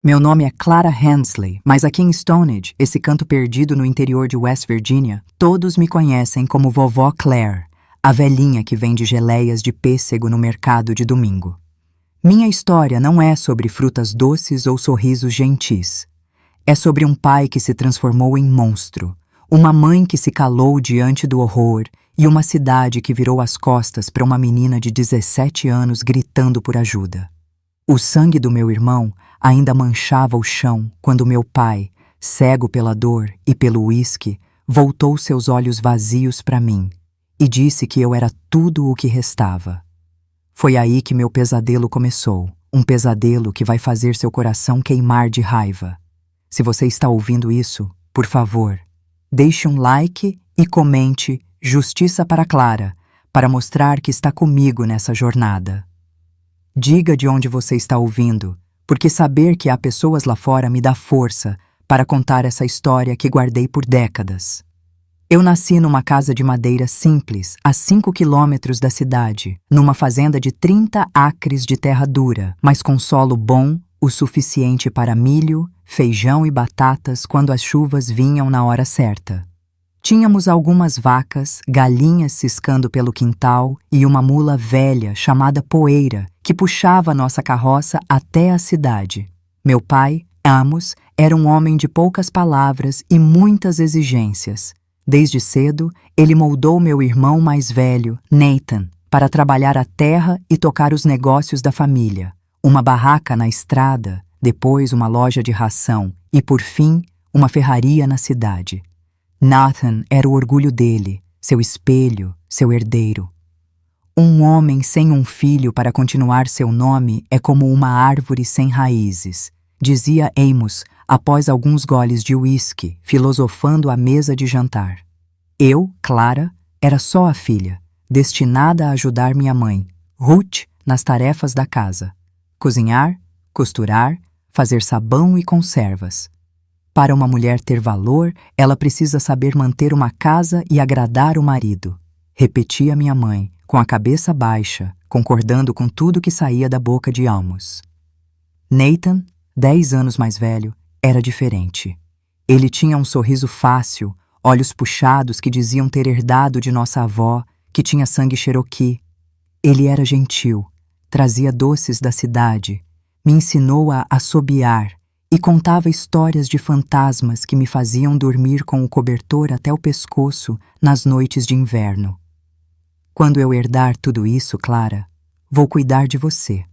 Meu nome é Clara Hensley, mas aqui em Stonehenge, esse canto perdido no interior de West Virginia, todos me conhecem como Vovó Claire, a velhinha que vende geleias de pêssego no mercado de domingo. Minha história não é sobre frutas doces ou sorrisos gentis. É sobre um pai que se transformou em monstro, uma mãe que se calou diante do horror e uma cidade que virou as costas para uma menina de 17 anos gritando por ajuda. O sangue do meu irmão ainda manchava o chão quando meu pai, cego pela dor e pelo uísque, voltou seus olhos vazios para mim e disse que eu era tudo o que restava. Foi aí que meu pesadelo começou, um pesadelo que vai fazer seu coração queimar de raiva. Se você está ouvindo isso, por favor, deixe um like e comente Justiça para Clara, para mostrar que está comigo nessa jornada. Diga de onde você está ouvindo, porque saber que há pessoas lá fora me dá força para contar essa história que guardei por décadas. Eu nasci numa casa de madeira simples, a 5 quilômetros da cidade, numa fazenda de 30 acres de terra dura, mas com solo bom, o suficiente para milho, feijão e batatas quando as chuvas vinham na hora certa. Tínhamos algumas vacas, galinhas ciscando pelo quintal e uma mula velha chamada Poeira, que puxava nossa carroça até a cidade. Meu pai, Amos, era um homem de poucas palavras e muitas exigências. Desde cedo, ele moldou meu irmão mais velho, Nathan, para trabalhar a terra e tocar os negócios da família. Uma barraca na estrada, depois uma loja de ração e, por fim, uma ferraria na cidade. Nathan era o orgulho dele, seu espelho, seu herdeiro. Um homem sem um filho para continuar seu nome é como uma árvore sem raízes, dizia Amos após alguns goles de uísque, filosofando à mesa de jantar. Eu, Clara, era só a filha, destinada a ajudar minha mãe, Ruth, nas tarefas da casa. Cozinhar, costurar, fazer sabão e conservas. Para uma mulher ter valor, ela precisa saber manter uma casa e agradar o marido. Repetia minha mãe, com a cabeça baixa, concordando com tudo que saía da boca de Amos. Nathan, 10 anos mais velho, era diferente. Ele tinha um sorriso fácil, olhos puxados que diziam ter herdado de nossa avó, que tinha sangue Cherokee. Ele era gentil, trazia doces da cidade, me ensinou a assobiar e contava histórias de fantasmas que me faziam dormir com o cobertor até o pescoço nas noites de inverno. Quando eu herdar tudo isso, Clara, vou cuidar de você.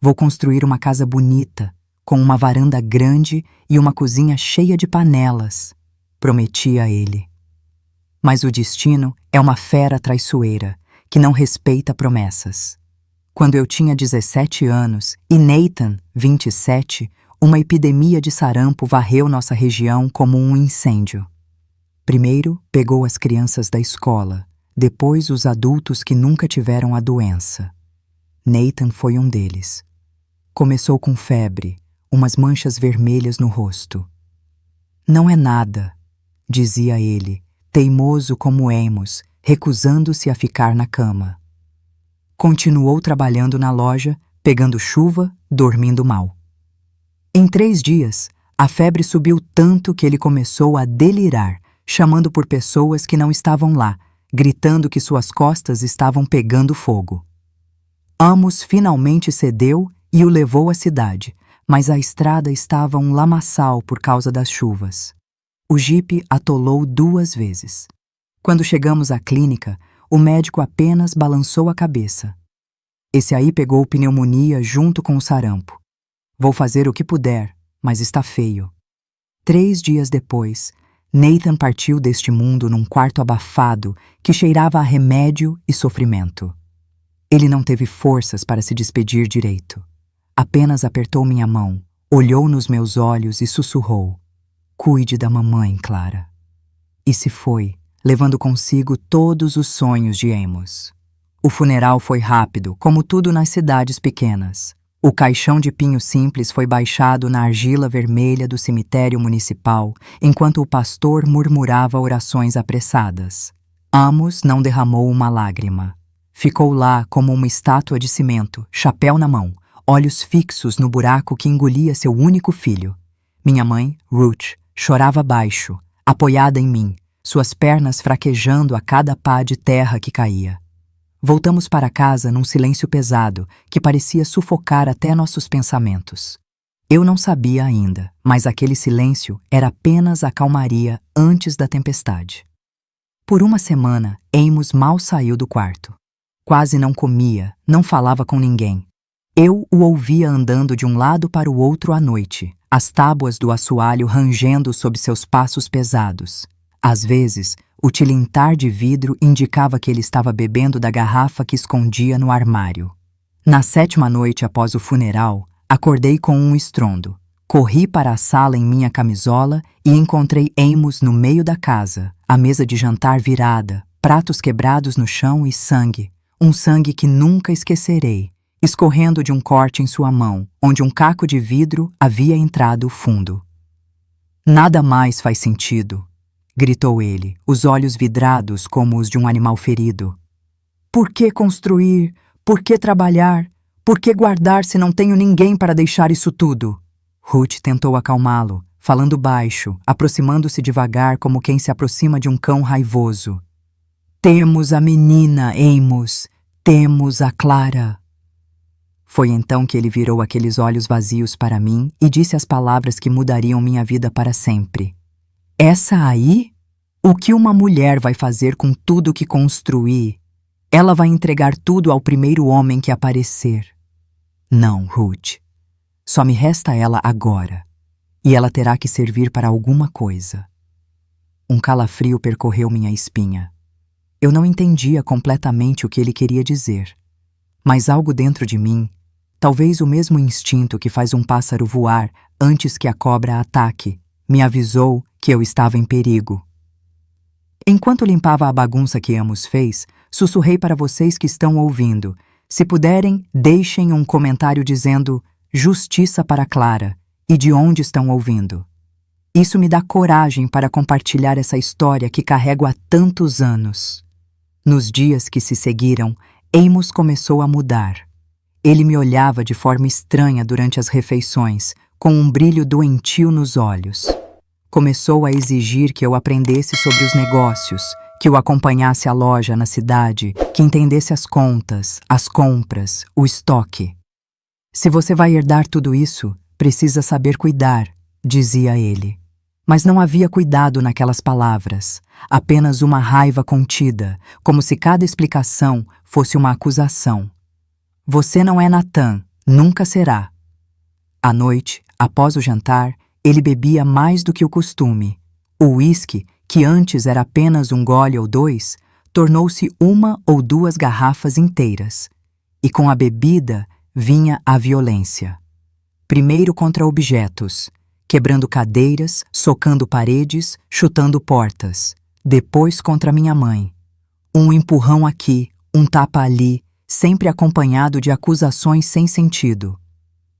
Vou construir uma casa bonita, com uma varanda grande e uma cozinha cheia de panelas, prometia a ele. Mas o destino é uma fera traiçoeira, que não respeita promessas. Quando eu tinha 17 anos e Nathan, 27, uma epidemia de sarampo varreu nossa região como um incêndio. Primeiro pegou as crianças da escola, depois os adultos que nunca tiveram a doença. Nathan foi um deles. Começou com febre, umas manchas vermelhas no rosto. Não é nada, dizia ele, teimoso como Amos, recusando-se a ficar na cama. Continuou trabalhando na loja, pegando chuva, dormindo mal. Em 3 dias, a febre subiu tanto que ele começou a delirar, chamando por pessoas que não estavam lá, gritando que suas costas estavam pegando fogo. Amos finalmente cedeu e o levou à cidade, mas a estrada estava um lamaçal por causa das chuvas. O jipe atolou 2 vezes. Quando chegamos à clínica, o médico apenas balançou a cabeça. Esse aí pegou pneumonia junto com o sarampo. Vou fazer o que puder, mas está feio. 3 dias depois, Nathan partiu deste mundo num quarto abafado que cheirava a remédio e sofrimento. Ele não teve forças para se despedir direito. Apenas apertou minha mão, olhou nos meus olhos e sussurrou: "Cuide da mamãe, Clara." E se foi, levando consigo todos os sonhos de Amos. O funeral foi rápido, como tudo nas cidades pequenas. O caixão de pinho simples foi baixado na argila vermelha do cemitério municipal, enquanto o pastor murmurava orações apressadas. Amos não derramou uma lágrima. Ficou lá como uma estátua de cimento, chapéu na mão, olhos fixos no buraco que engolia seu único filho. Minha mãe, Ruth, chorava baixo, apoiada em mim, suas pernas fraquejando a cada pá de terra que caía. Voltamos para casa num silêncio pesado que parecia sufocar até nossos pensamentos. Eu não sabia ainda, mas aquele silêncio era apenas a calmaria antes da tempestade. Por uma semana, Amos mal saiu do quarto. Quase não comia, não falava com ninguém. Eu o ouvia andando de um lado para o outro à noite, as tábuas do assoalho rangendo sob seus passos pesados. Às vezes, o tilintar de vidro indicava que ele estava bebendo da garrafa que escondia no armário. Na 7ª noite após o funeral, acordei com um estrondo. Corri para a sala em minha camisola e encontrei Amos no meio da casa, a mesa de jantar virada, pratos quebrados no chão e sangue. Um sangue que nunca esquecerei, escorrendo de um corte em sua mão, onde um caco de vidro havia entrado fundo. "Nada mais faz sentido", gritou ele, os olhos vidrados como os de um animal ferido. "Por que construir? Por que trabalhar? Por que guardar se não tenho ninguém para deixar isso tudo?" Ruth tentou acalmá-lo, falando baixo, aproximando-se devagar como quem se aproxima de um cão raivoso. "Temos a menina, Amos. Temos a Clara." Foi então que ele virou aqueles olhos vazios para mim e disse as palavras que mudariam minha vida para sempre. "Essa aí? O que uma mulher vai fazer com tudo que construir? Ela vai entregar tudo ao primeiro homem que aparecer." "Não, Ruth. Só me resta ela agora. E ela terá que servir para alguma coisa." Um calafrio percorreu minha espinha. Eu não entendia completamente o que ele queria dizer. Mas algo dentro de mim, talvez o mesmo instinto que faz um pássaro voar antes que a cobra ataque, me avisou que eu estava em perigo. Enquanto limpava a bagunça que Amos fez, sussurrei para vocês que estão ouvindo. Se puderem, deixem um comentário dizendo "Justiça para Clara" e de onde estão ouvindo. Isso me dá coragem para compartilhar essa história que carrego há tantos anos. Nos dias que se seguiram, Amos começou a mudar. Ele me olhava de forma estranha durante as refeições, com um brilho doentio nos olhos. Começou a exigir que eu aprendesse sobre os negócios, que eu acompanhasse a loja na cidade, que entendesse as contas, as compras, o estoque. "Se você vai herdar tudo isso, precisa saber cuidar", dizia ele. Mas não havia cuidado naquelas palavras, apenas uma raiva contida, como se cada explicação fosse uma acusação. "Você não é Nathan, nunca será." À noite, após o jantar, ele bebia mais do que o costume. O uísque, que antes era apenas um gole ou dois, tornou-se 1 ou 2 garrafas inteiras. E com a bebida vinha a violência. Primeiro contra objetos, quebrando cadeiras, socando paredes, chutando portas. Depois contra minha mãe. Um empurrão aqui, um tapa ali, sempre acompanhado de acusações sem sentido.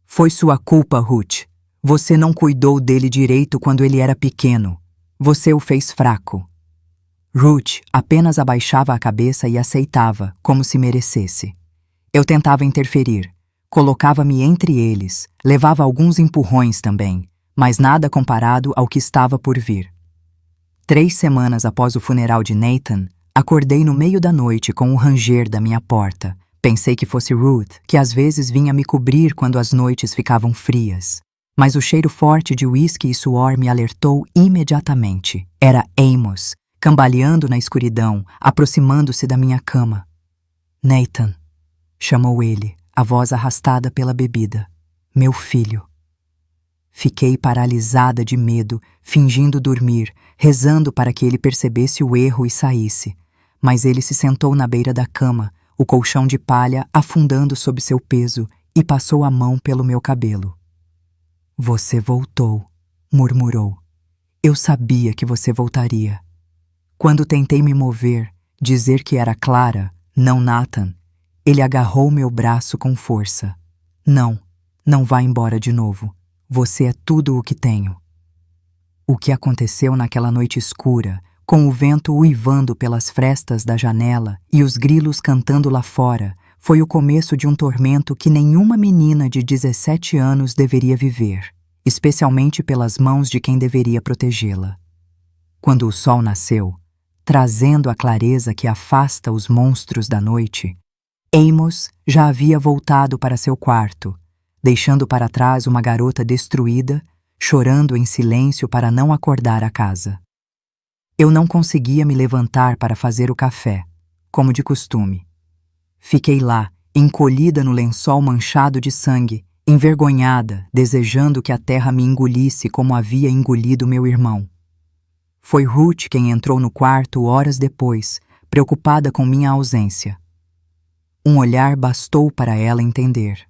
"Foi sua culpa, Ruth. Você não cuidou dele direito quando ele era pequeno. Você o fez fraco." Ruth apenas abaixava a cabeça e aceitava, como se merecesse. Eu tentava interferir. Colocava-me entre eles, levava alguns empurrões também, mas nada comparado ao que estava por vir. 3 semanas após o funeral de Nathan, acordei no meio da noite com o ranger da minha porta. Pensei que fosse Ruth, que às vezes vinha me cobrir quando as noites ficavam frias. Mas o cheiro forte de uísque e suor me alertou imediatamente. Era Amos, cambaleando na escuridão, aproximando-se da minha cama. "Nathan", chamou ele, a voz arrastada pela bebida. "Meu filho." Fiquei paralisada de medo, fingindo dormir, rezando para que ele percebesse o erro e saísse. Mas ele se sentou na beira da cama, o colchão de palha afundando sob seu peso, e passou a mão pelo meu cabelo. "Você voltou", murmurou. "Eu sabia que você voltaria." Quando tentei me mover, dizer que era Clara, não Nathan, ele agarrou meu braço com força. "Não, não vá embora de novo. Você é tudo o que tenho." O que aconteceu naquela noite escura, com o vento uivando pelas frestas da janela e os grilos cantando lá fora, foi o começo de um tormento que nenhuma menina de 17 anos deveria viver, especialmente pelas mãos de quem deveria protegê-la. Quando o sol nasceu, trazendo a clareza que afasta os monstros da noite, Amos já havia voltado para seu quarto, deixando para trás uma garota destruída, chorando em silêncio para não acordar a casa. Eu não conseguia me levantar para fazer o café, como de costume. Fiquei lá, encolhida no lençol manchado de sangue, envergonhada, desejando que a terra me engolisse como havia engolido meu irmão. Foi Ruth quem entrou no quarto horas depois, preocupada com minha ausência. Um olhar bastou para ela entender.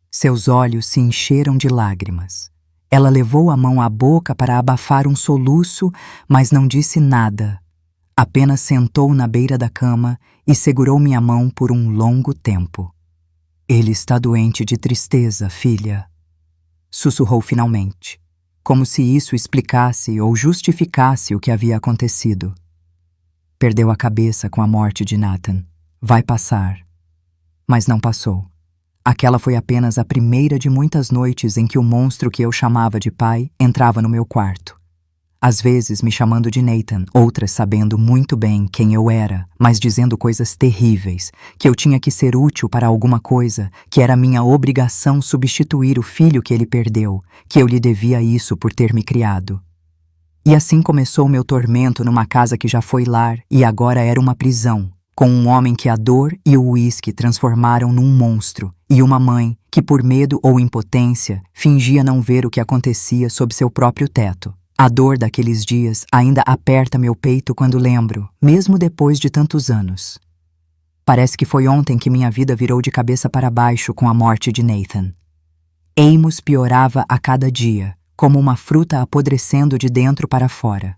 Seus olhos se encheram de lágrimas. Ela levou a mão à boca para abafar um soluço, mas não disse nada. Apenas sentou na beira da cama e segurou minha mão por um longo tempo. Ele está doente de tristeza, filha. Sussurrou finalmente, como se isso explicasse ou justificasse o que havia acontecido. Perdeu a cabeça com a morte de Nathan. Vai passar. Mas não passou. Aquela foi apenas a primeira de muitas noites em que o monstro que eu chamava de pai entrava no meu quarto. Às vezes me chamando de Nathan, outras sabendo muito bem quem eu era, mas dizendo coisas terríveis, que eu tinha que ser útil para alguma coisa, que era minha obrigação substituir o filho que ele perdeu, que eu lhe devia isso por ter me criado. E assim começou meu tormento numa casa que já foi lar e agora era uma prisão, com um homem que a dor e o uísque transformaram num monstro, e uma mãe que, por medo ou impotência, fingia não ver o que acontecia sob seu próprio teto. A dor daqueles dias ainda aperta meu peito quando lembro, mesmo depois de tantos anos. Parece que foi ontem que minha vida virou de cabeça para baixo com a morte de Nathan. Amos piorava a cada dia, como uma fruta apodrecendo de dentro para fora.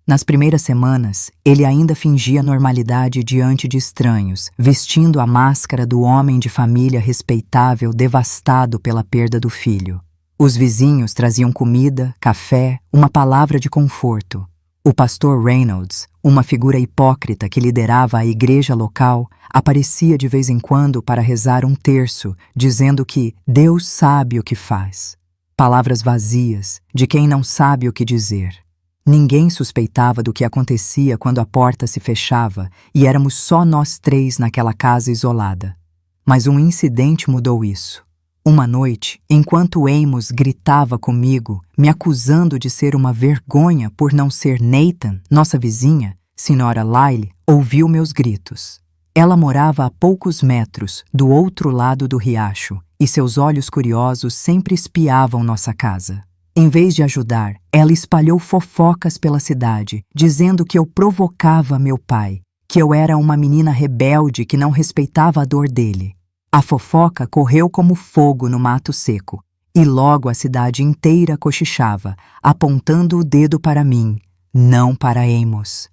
Nas primeiras semanas, ele ainda fingia normalidade diante de estranhos, vestindo a máscara do homem de família respeitável devastado pela perda do filho. Os vizinhos traziam comida, café, uma palavra de conforto. O pastor Reynolds, uma figura hipócrita que liderava a igreja local, aparecia de vez em quando para rezar um terço, dizendo que Deus sabe o que faz. Palavras vazias, de quem não sabe o que dizer. Ninguém suspeitava do que acontecia quando a porta se fechava e éramos só nós três naquela casa isolada. Mas um incidente mudou isso. Uma noite, enquanto Amos gritava comigo, me acusando de ser uma vergonha por não ser Nathan, nossa vizinha, Sra. Lyle, ouviu meus gritos. Ela morava a poucos metros, do outro lado do riacho, e seus olhos curiosos sempre espiavam nossa casa. Em vez de ajudar, ela espalhou fofocas pela cidade, dizendo que eu provocava meu pai, que eu era uma menina rebelde que não respeitava a dor dele. A fofoca correu como fogo no mato seco, e logo a cidade inteira cochichava, apontando o dedo para mim, não para Amos.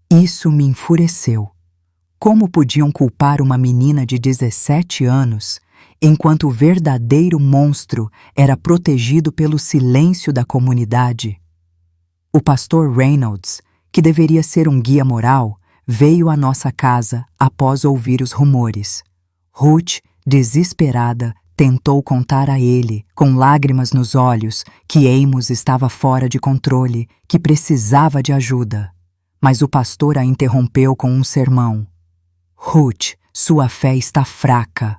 Isso me enfureceu. Como podiam culpar uma menina de 17 anos, enquanto o verdadeiro monstro era protegido pelo silêncio da comunidade? O pastor Reynolds, que deveria ser um guia moral, veio à nossa casa após ouvir os rumores. Ruth, desesperada, tentou contar a ele, com lágrimas nos olhos, que Amos estava fora de controle, que precisava de ajuda. Mas o pastor a interrompeu com um sermão. Ruth, sua fé está fraca.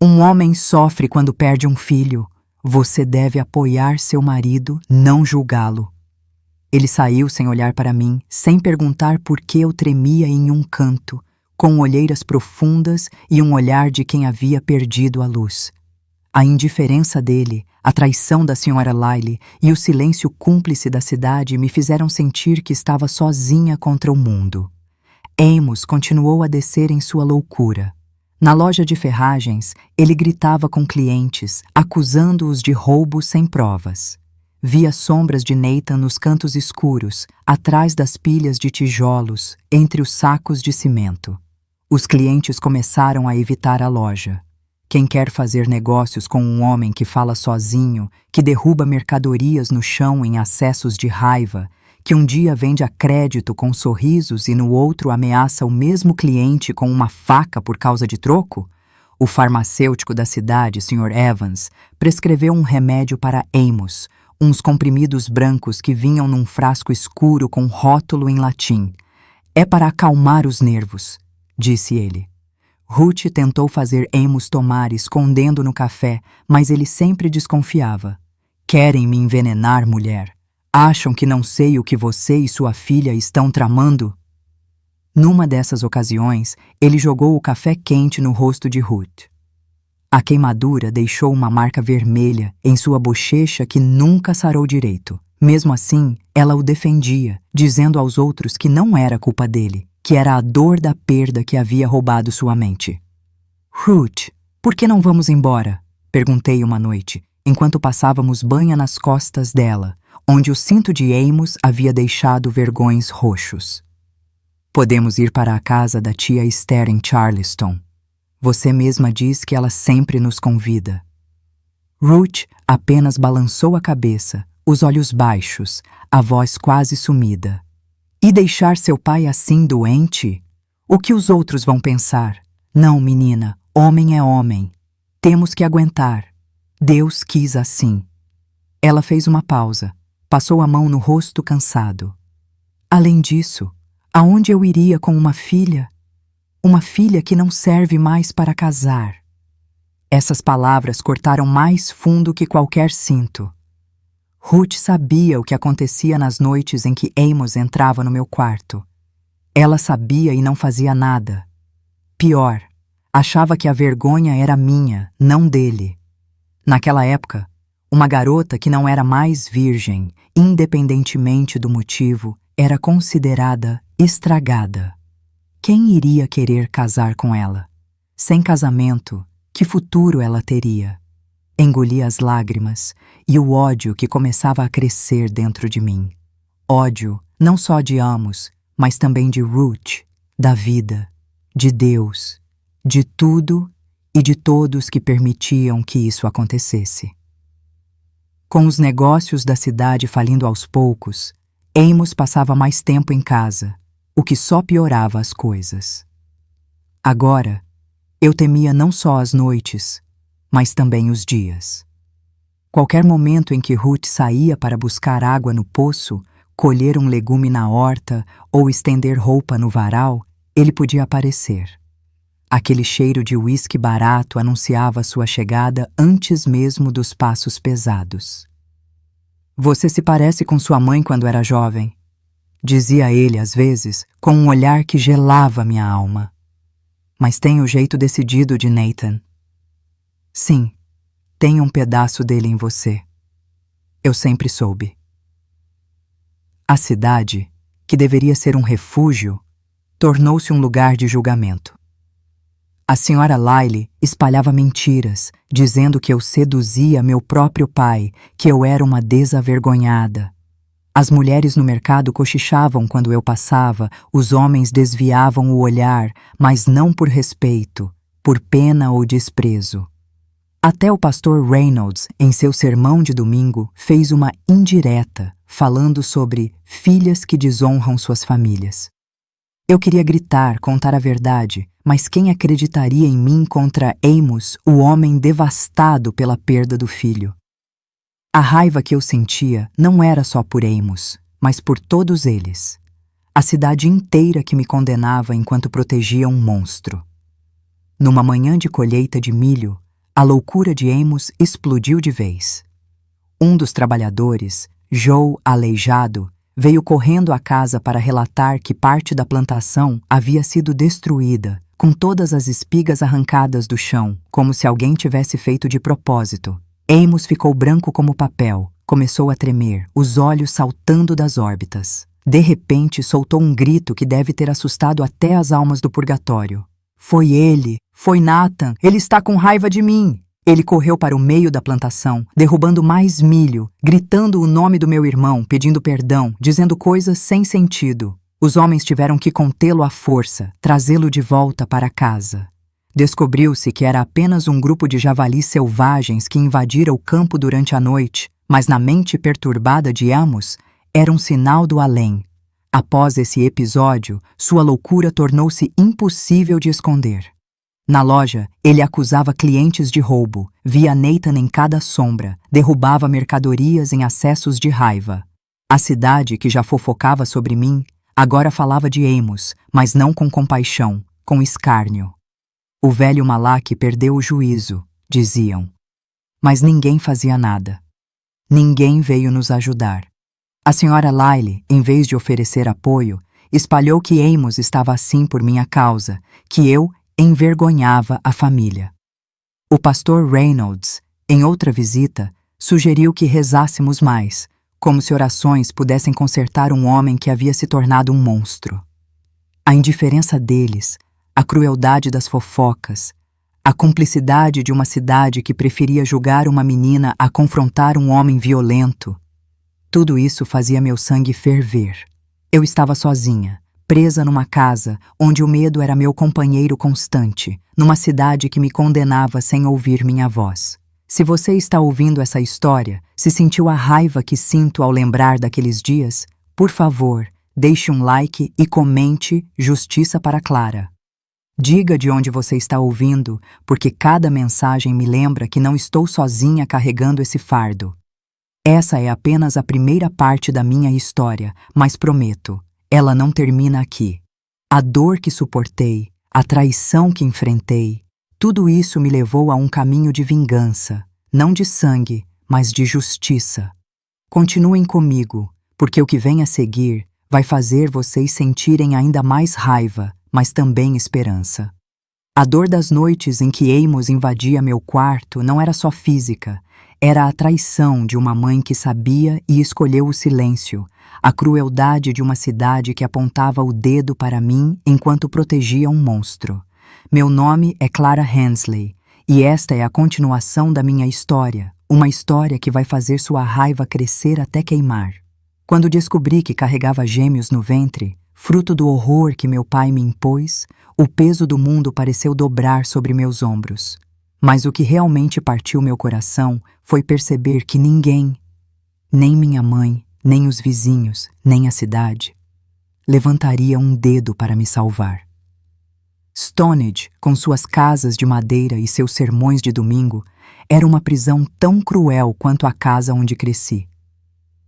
Um homem sofre quando perde um filho. Você deve apoiar seu marido, não julgá-lo. Ele saiu sem olhar para mim, sem perguntar por que eu tremia em um canto, com olheiras profundas e um olhar de quem havia perdido a luz. A indiferença dele, a traição da Sra. Lyle e o silêncio cúmplice da cidade me fizeram sentir que estava sozinha contra o mundo. Amos continuou a descer em sua loucura. Na loja de ferragens, ele gritava com clientes, acusando-os de roubo sem provas. Via sombras de Nathan nos cantos escuros, atrás das pilhas de tijolos, entre os sacos de cimento. Os clientes começaram a evitar a loja. Quem quer fazer negócios com um homem que fala sozinho, que derruba mercadorias no chão em acessos de raiva, que um dia vende a crédito com sorrisos e no outro ameaça o mesmo cliente com uma faca por causa de troco? O farmacêutico da cidade, Sr. Evans, prescreveu um remédio para Amos, uns comprimidos brancos que vinham num frasco escuro com rótulo em latim. É para acalmar os nervos, disse ele. Ruth tentou fazer Amos tomar, escondendo no café, mas ele sempre desconfiava. Querem me envenenar, mulher? Acham que não sei o que você e sua filha estão tramando? Numa dessas ocasiões, ele jogou o café quente no rosto de Ruth. A queimadura deixou uma marca vermelha em sua bochecha que nunca sarou direito. Mesmo assim, ela o defendia, dizendo aos outros que não era culpa dele, que era a dor da perda que havia roubado sua mente. Ruth, por que não vamos embora? Perguntei uma noite, enquanto passávamos banha nas costas dela, onde o cinto de Amos havia deixado vergões roxos. Podemos ir para a casa da tia Esther em Charleston. Você mesma diz que ela sempre nos convida. Ruth apenas balançou a cabeça, os olhos baixos, a voz quase sumida. E deixar seu pai assim doente? O que os outros vão pensar? Não, menina, homem é homem. Temos que aguentar. Deus quis assim. Ela fez uma pausa, passou a mão no rosto cansado. Além disso, aonde eu iria com uma filha? Uma filha que não serve mais para casar. Essas palavras cortaram mais fundo que qualquer cinto. Ruth sabia o que acontecia nas noites em que Amos entrava no meu quarto. Ela sabia e não fazia nada. Pior, achava que a vergonha era minha, não dele. Naquela época, uma garota que não era mais virgem, independentemente do motivo, era considerada estragada. Quem iria querer casar com ela? Sem casamento, que futuro ela teria? Engoli as lágrimas e o ódio que começava a crescer dentro de mim. Ódio não só de Amos, mas também de Ruth, da vida, de Deus, de tudo e de todos que permitiam que isso acontecesse. Com os negócios da cidade falindo aos poucos, Amos passava mais tempo em casa, o que só piorava as coisas. Agora, eu temia não só as noites, mas também os dias. Qualquer momento em que Ruth saía para buscar água no poço, colher um legume na horta ou estender roupa no varal, ele podia aparecer. Aquele cheiro de uísque barato anunciava sua chegada antes mesmo dos passos pesados. Você se parece com sua mãe quando era jovem, dizia ele às vezes, com um olhar que gelava minha alma. Mas tem o jeito decidido de Nathan. Sim, tem um pedaço dele em você. Eu sempre soube. A cidade, que deveria ser um refúgio, tornou-se um lugar de julgamento. A senhora Lyle espalhava mentiras, dizendo que eu seduzia meu próprio pai, que eu era uma desavergonhada. As mulheres no mercado cochichavam quando eu passava, os homens desviavam o olhar, mas não por respeito, por pena ou desprezo. Até o pastor Reynolds, em seu sermão de domingo, fez uma indireta, falando sobre filhas que desonram suas famílias. Eu queria gritar, contar a verdade, mas quem acreditaria em mim contra Amos, o homem devastado pela perda do filho? A raiva que eu sentia não era só por Amos, mas por todos eles. A cidade inteira que me condenava enquanto protegia um monstro. Numa manhã de colheita de milho, a loucura de Amos explodiu de vez. Um dos trabalhadores, Joe Aleijado, veio correndo à casa para relatar que parte da plantação havia sido destruída, com todas as espigas arrancadas do chão, como se alguém tivesse feito de propósito. Amos ficou branco como papel, começou a tremer, os olhos saltando das órbitas. De repente, soltou um grito que deve ter assustado até as almas do purgatório. Foi ele! Foi Nathan! Ele está com raiva de mim! Ele correu para o meio da plantação, derrubando mais milho, gritando o nome do meu irmão, pedindo perdão, dizendo coisas sem sentido. Os homens tiveram que contê-lo à força, trazê-lo de volta para casa. Descobriu-se que era apenas um grupo de javalis selvagens que invadira o campo durante a noite, mas na mente perturbada de Amos, Era um sinal do além. Após esse episódio, sua loucura tornou-se impossível de esconder. Na loja, ele acusava clientes de roubo, via Nathan em cada sombra, derrubava mercadorias em acessos de raiva. A cidade, que já fofocava sobre mim, agora falava de Amos, mas não com compaixão, com escárnio. O velho Malak perdeu o juízo, diziam. Mas ninguém fazia nada. Ninguém veio nos ajudar. A senhora Lyle, em vez de oferecer apoio, espalhou que Amos estava assim por minha causa, que eu envergonhava a família. O pastor Reynolds, em outra visita, sugeriu que rezássemos mais, como se orações pudessem consertar um homem que havia se tornado um monstro. A indiferença deles, a crueldade das fofocas, a cumplicidade de uma cidade que preferia julgar uma menina a confrontar um homem violento, tudo isso fazia meu sangue ferver. Eu estava sozinha, presa numa casa onde o medo era meu companheiro constante, numa cidade que me condenava sem ouvir minha voz. Se você está ouvindo essa história, se sentiu a raiva que sinto ao lembrar daqueles dias, por favor, deixe um like e comente Justiça para Clara. Diga de onde você está ouvindo, porque cada mensagem me lembra que não estou sozinha carregando esse fardo. Essa é apenas a primeira parte da minha história, mas prometo, ela não termina aqui. A dor que suportei, a traição que enfrentei, tudo isso me levou a um caminho de vingança, não de sangue, mas de justiça. Continuem comigo, porque o que vem a seguir vai fazer vocês sentirem ainda mais raiva, mas também esperança. A dor das noites em que Amos invadia meu quarto não era só física, era a traição de uma mãe que sabia e escolheu o silêncio, a crueldade de uma cidade que apontava o dedo para mim enquanto protegia um monstro. Meu nome é Clara Hensley, e esta é a continuação da minha história, uma história que vai fazer sua raiva crescer até queimar. Quando descobri que carregava gêmeos no ventre, fruto do horror que meu pai me impôs, o peso do mundo pareceu dobrar sobre meus ombros. Mas o que realmente partiu meu coração foi perceber que ninguém, nem minha mãe, nem os vizinhos, nem a cidade, levantaria um dedo para me salvar. Stonehenge, com suas casas de madeira e seus sermões de domingo, era uma prisão tão cruel quanto a casa onde cresci.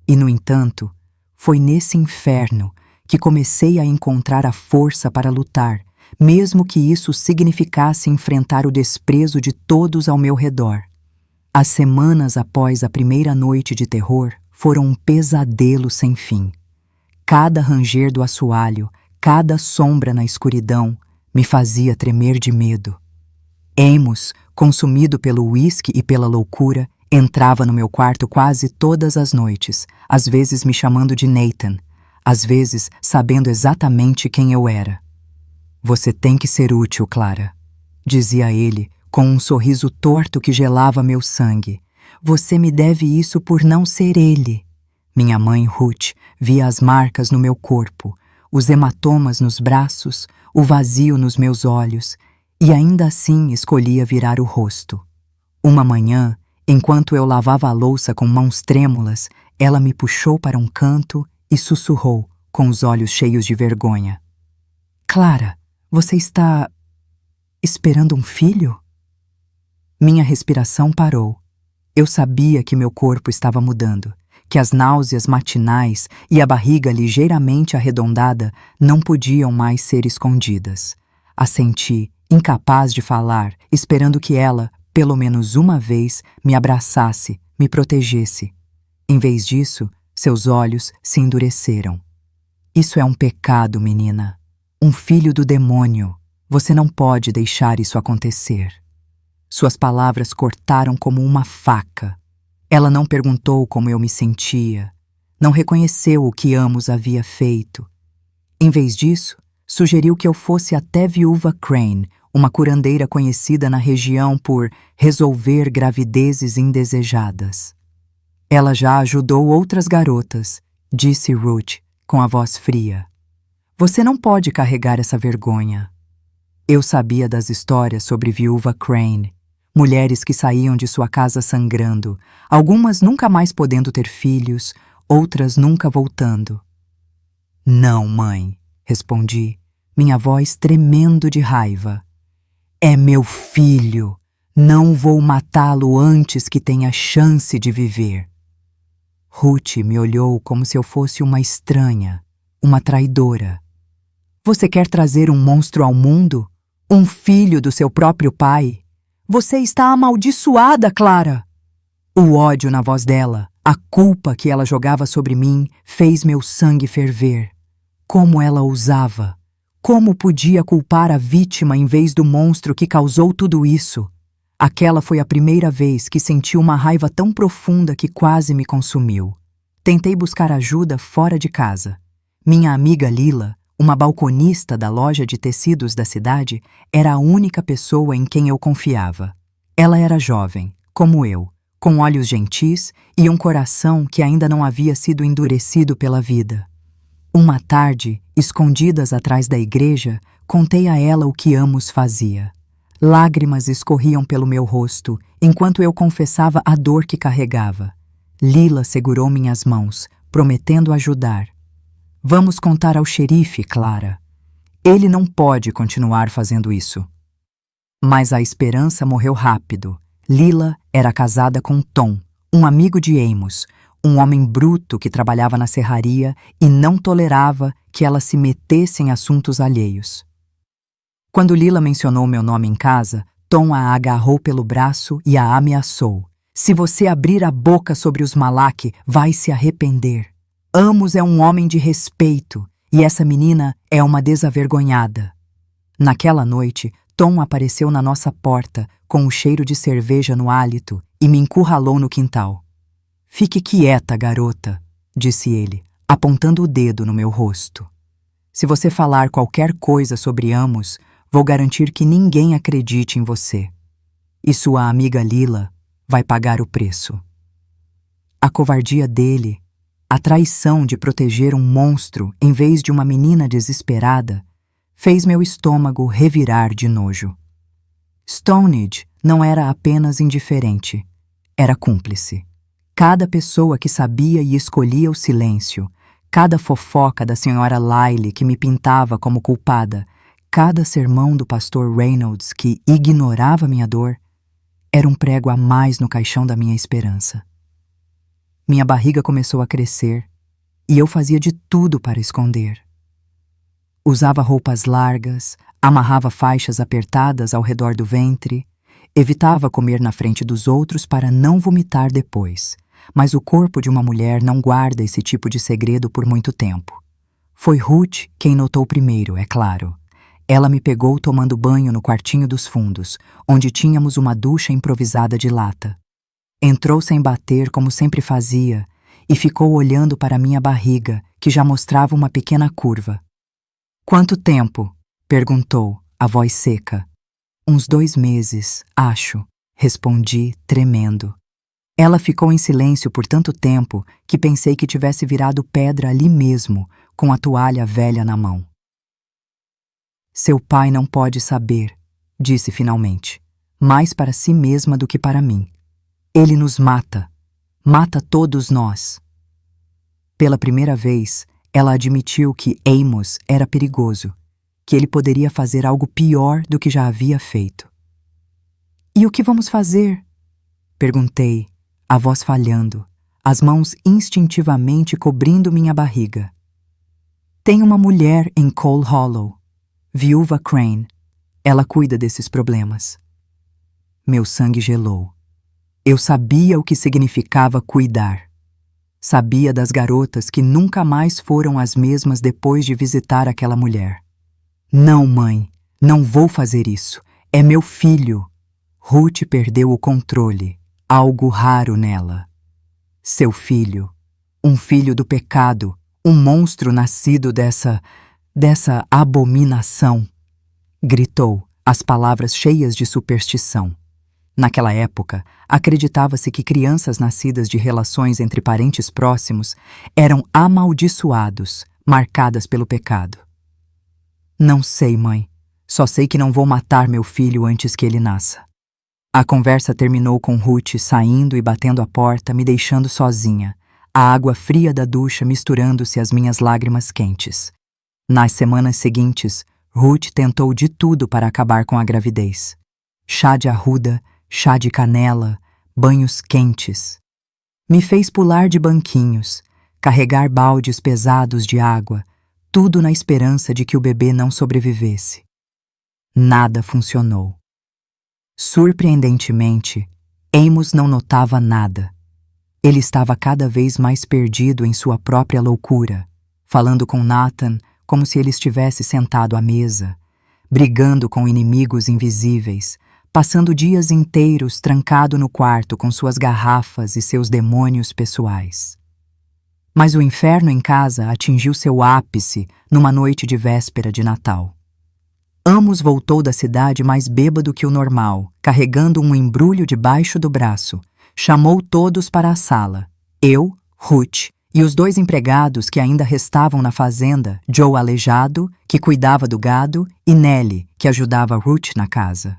E, no entanto, foi nesse inferno que comecei a encontrar a força para lutar, mesmo que isso significasse enfrentar o desprezo de todos ao meu redor. As semanas após a primeira noite de terror foram um pesadelo sem fim. Cada ranger do assoalho, cada sombra na escuridão, me fazia tremer de medo. Amos, consumido pelo uísque e pela loucura, entrava no meu quarto quase todas as noites, às vezes me chamando de Nathan, às vezes sabendo exatamente quem eu era. Você tem que ser útil, Clara, dizia ele, com um sorriso torto que gelava meu sangue. Você me deve isso por não ser ele. Minha mãe, Ruth, via as marcas no meu corpo, os hematomas nos braços, o vazio nos meus olhos, e ainda assim escolhia virar o rosto. Uma manhã, enquanto eu lavava a louça com mãos trêmulas, ela me puxou para um canto e sussurrou, com os olhos cheios de vergonha. Clara, você está esperando um filho? Minha respiração parou. Eu sabia que meu corpo estava mudando, que as náuseas matinais e a barriga ligeiramente arredondada não podiam mais ser escondidas. Assenti, incapaz de falar, esperando que ela, pelo menos uma vez, me abraçasse, me protegesse. Em vez disso, seus olhos se endureceram. Isso é um pecado, menina. Um filho do demônio. Você não pode deixar isso acontecer. Suas palavras cortaram como uma faca. Ela não perguntou como eu me sentia. Não reconheceu o que Amos havia feito. Em vez disso, sugeriu que eu fosse até Viúva Crane, uma curandeira conhecida na região por resolver gravidezes indesejadas. Ela já ajudou outras garotas, disse Ruth, com a voz fria. Você não pode carregar essa vergonha. Eu sabia das histórias sobre Viúva Crane, mulheres que saíam de sua casa sangrando, algumas nunca mais podendo ter filhos, outras nunca voltando. Não, mãe, respondi, minha voz tremendo de raiva. É meu filho. Não vou matá-lo antes que tenha chance de viver. Ruth me olhou como se eu fosse uma estranha, uma traidora. Você quer trazer um monstro ao mundo? Um filho do seu próprio pai? Você está amaldiçoada, Clara! O ódio na voz dela, a culpa que ela jogava sobre mim, fez meu sangue ferver. Como ela ousava! Como podia culpar a vítima em vez do monstro que causou tudo isso? Aquela foi a primeira vez que senti uma raiva tão profunda que quase me consumiu. Tentei buscar ajuda fora de casa. Minha amiga Lila, uma balconista da loja de tecidos da cidade, era a única pessoa em quem eu confiava. Ela era jovem, como eu, com olhos gentis e um coração que ainda não havia sido endurecido pela vida. Uma tarde, escondidas atrás da igreja, contei a ela o que Amos fazia. Lágrimas escorriam pelo meu rosto, enquanto eu confessava a dor que carregava. Lila segurou minhas mãos, prometendo ajudar. Vamos contar ao xerife, Clara. Ele não pode continuar fazendo isso. Mas a esperança morreu rápido. Lila era casada com Tom, um amigo de Amos, um homem bruto que trabalhava na serraria e não tolerava que ela se metesse em assuntos alheios. Quando Lila mencionou meu nome em casa, Tom a agarrou pelo braço e a ameaçou. Se você abrir a boca sobre os Malak, vai se arrepender. Amos é um homem de respeito e essa menina é uma desavergonhada. Naquela noite, Tom apareceu na nossa porta com o cheiro de cerveja no hálito e me encurralou no quintal. Fique quieta, garota, disse ele, apontando o dedo no meu rosto. Se você falar qualquer coisa sobre Amos, vou garantir que ninguém acredite em você. E sua amiga Lila vai pagar o preço. A covardia dele, a traição de proteger um monstro em vez de uma menina desesperada, fez meu estômago revirar de nojo. Stonehenge não era apenas indiferente, era cúmplice. Cada pessoa que sabia e escolhia o silêncio, cada fofoca da senhora Lyle que me pintava como culpada, cada sermão do pastor Reynolds que ignorava minha dor, era um prego a mais no caixão da minha esperança. Minha barriga começou a crescer e eu fazia de tudo para esconder. Usava roupas largas, amarrava faixas apertadas ao redor do ventre, evitava comer na frente dos outros para não vomitar depois, mas o corpo de uma mulher não guarda esse tipo de segredo por muito tempo. Foi Ruth quem notou primeiro, é claro. Ela me pegou tomando banho no quartinho dos fundos, onde tínhamos uma ducha improvisada de lata. Entrou sem bater, como sempre fazia, e ficou olhando para minha barriga, que já mostrava uma pequena curva. Quanto tempo? Perguntou, a voz seca. Uns 2 meses, acho, respondi, tremendo. Ela ficou em silêncio por tanto tempo que pensei que tivesse virado pedra ali mesmo, com a toalha velha na mão. Seu pai não pode saber, disse finalmente, mais para si mesma do que para mim. Ele nos mata, mata todos nós. Pela primeira vez, ela admitiu que Amos era perigoso, que ele poderia fazer algo pior do que já havia feito. E o que vamos fazer? Perguntei, a voz falhando, as mãos instintivamente cobrindo minha barriga. Tem uma mulher em Coal Hollow, Viúva Crane. Ela cuida desses problemas. Meu sangue gelou. Eu sabia o que significava cuidar. Sabia das garotas que nunca mais foram as mesmas depois de visitar aquela mulher. Não, mãe, não vou fazer isso. É meu filho. Ruth perdeu o controle, algo raro nela. Seu filho, um filho do pecado, um monstro nascido dessa abominação, gritou, as palavras cheias de superstição. Naquela época, acreditava-se que crianças nascidas de relações entre parentes próximos eram amaldiçoados, marcadas pelo pecado. Não sei, mãe. Só sei que não vou matar meu filho antes que ele nasça. A conversa terminou com Ruth saindo e batendo a porta, me deixando sozinha, a água fria da ducha misturando-se às minhas lágrimas quentes. Nas semanas seguintes, Ruth tentou de tudo para acabar com a gravidez. Chá de arruda, chá de canela, banhos quentes. Me fez pular de banquinhos, carregar baldes pesados de água, tudo na esperança de que o bebê não sobrevivesse. Nada funcionou. Surpreendentemente, Amos não notava nada. Ele estava cada vez mais perdido em sua própria loucura, falando com Nathan como se ele estivesse sentado à mesa, brigando com inimigos invisíveis, passando dias inteiros trancado no quarto com suas garrafas e seus demônios pessoais. Mas o inferno em casa atingiu seu ápice numa noite de véspera de Natal. Amos voltou da cidade mais bêbado que o normal, carregando um embrulho debaixo do braço. Chamou todos para a sala. Eu, Ruth e os 2 empregados que ainda restavam na fazenda, Joe aleijado, que cuidava do gado, e Nellie, que ajudava Ruth na casa.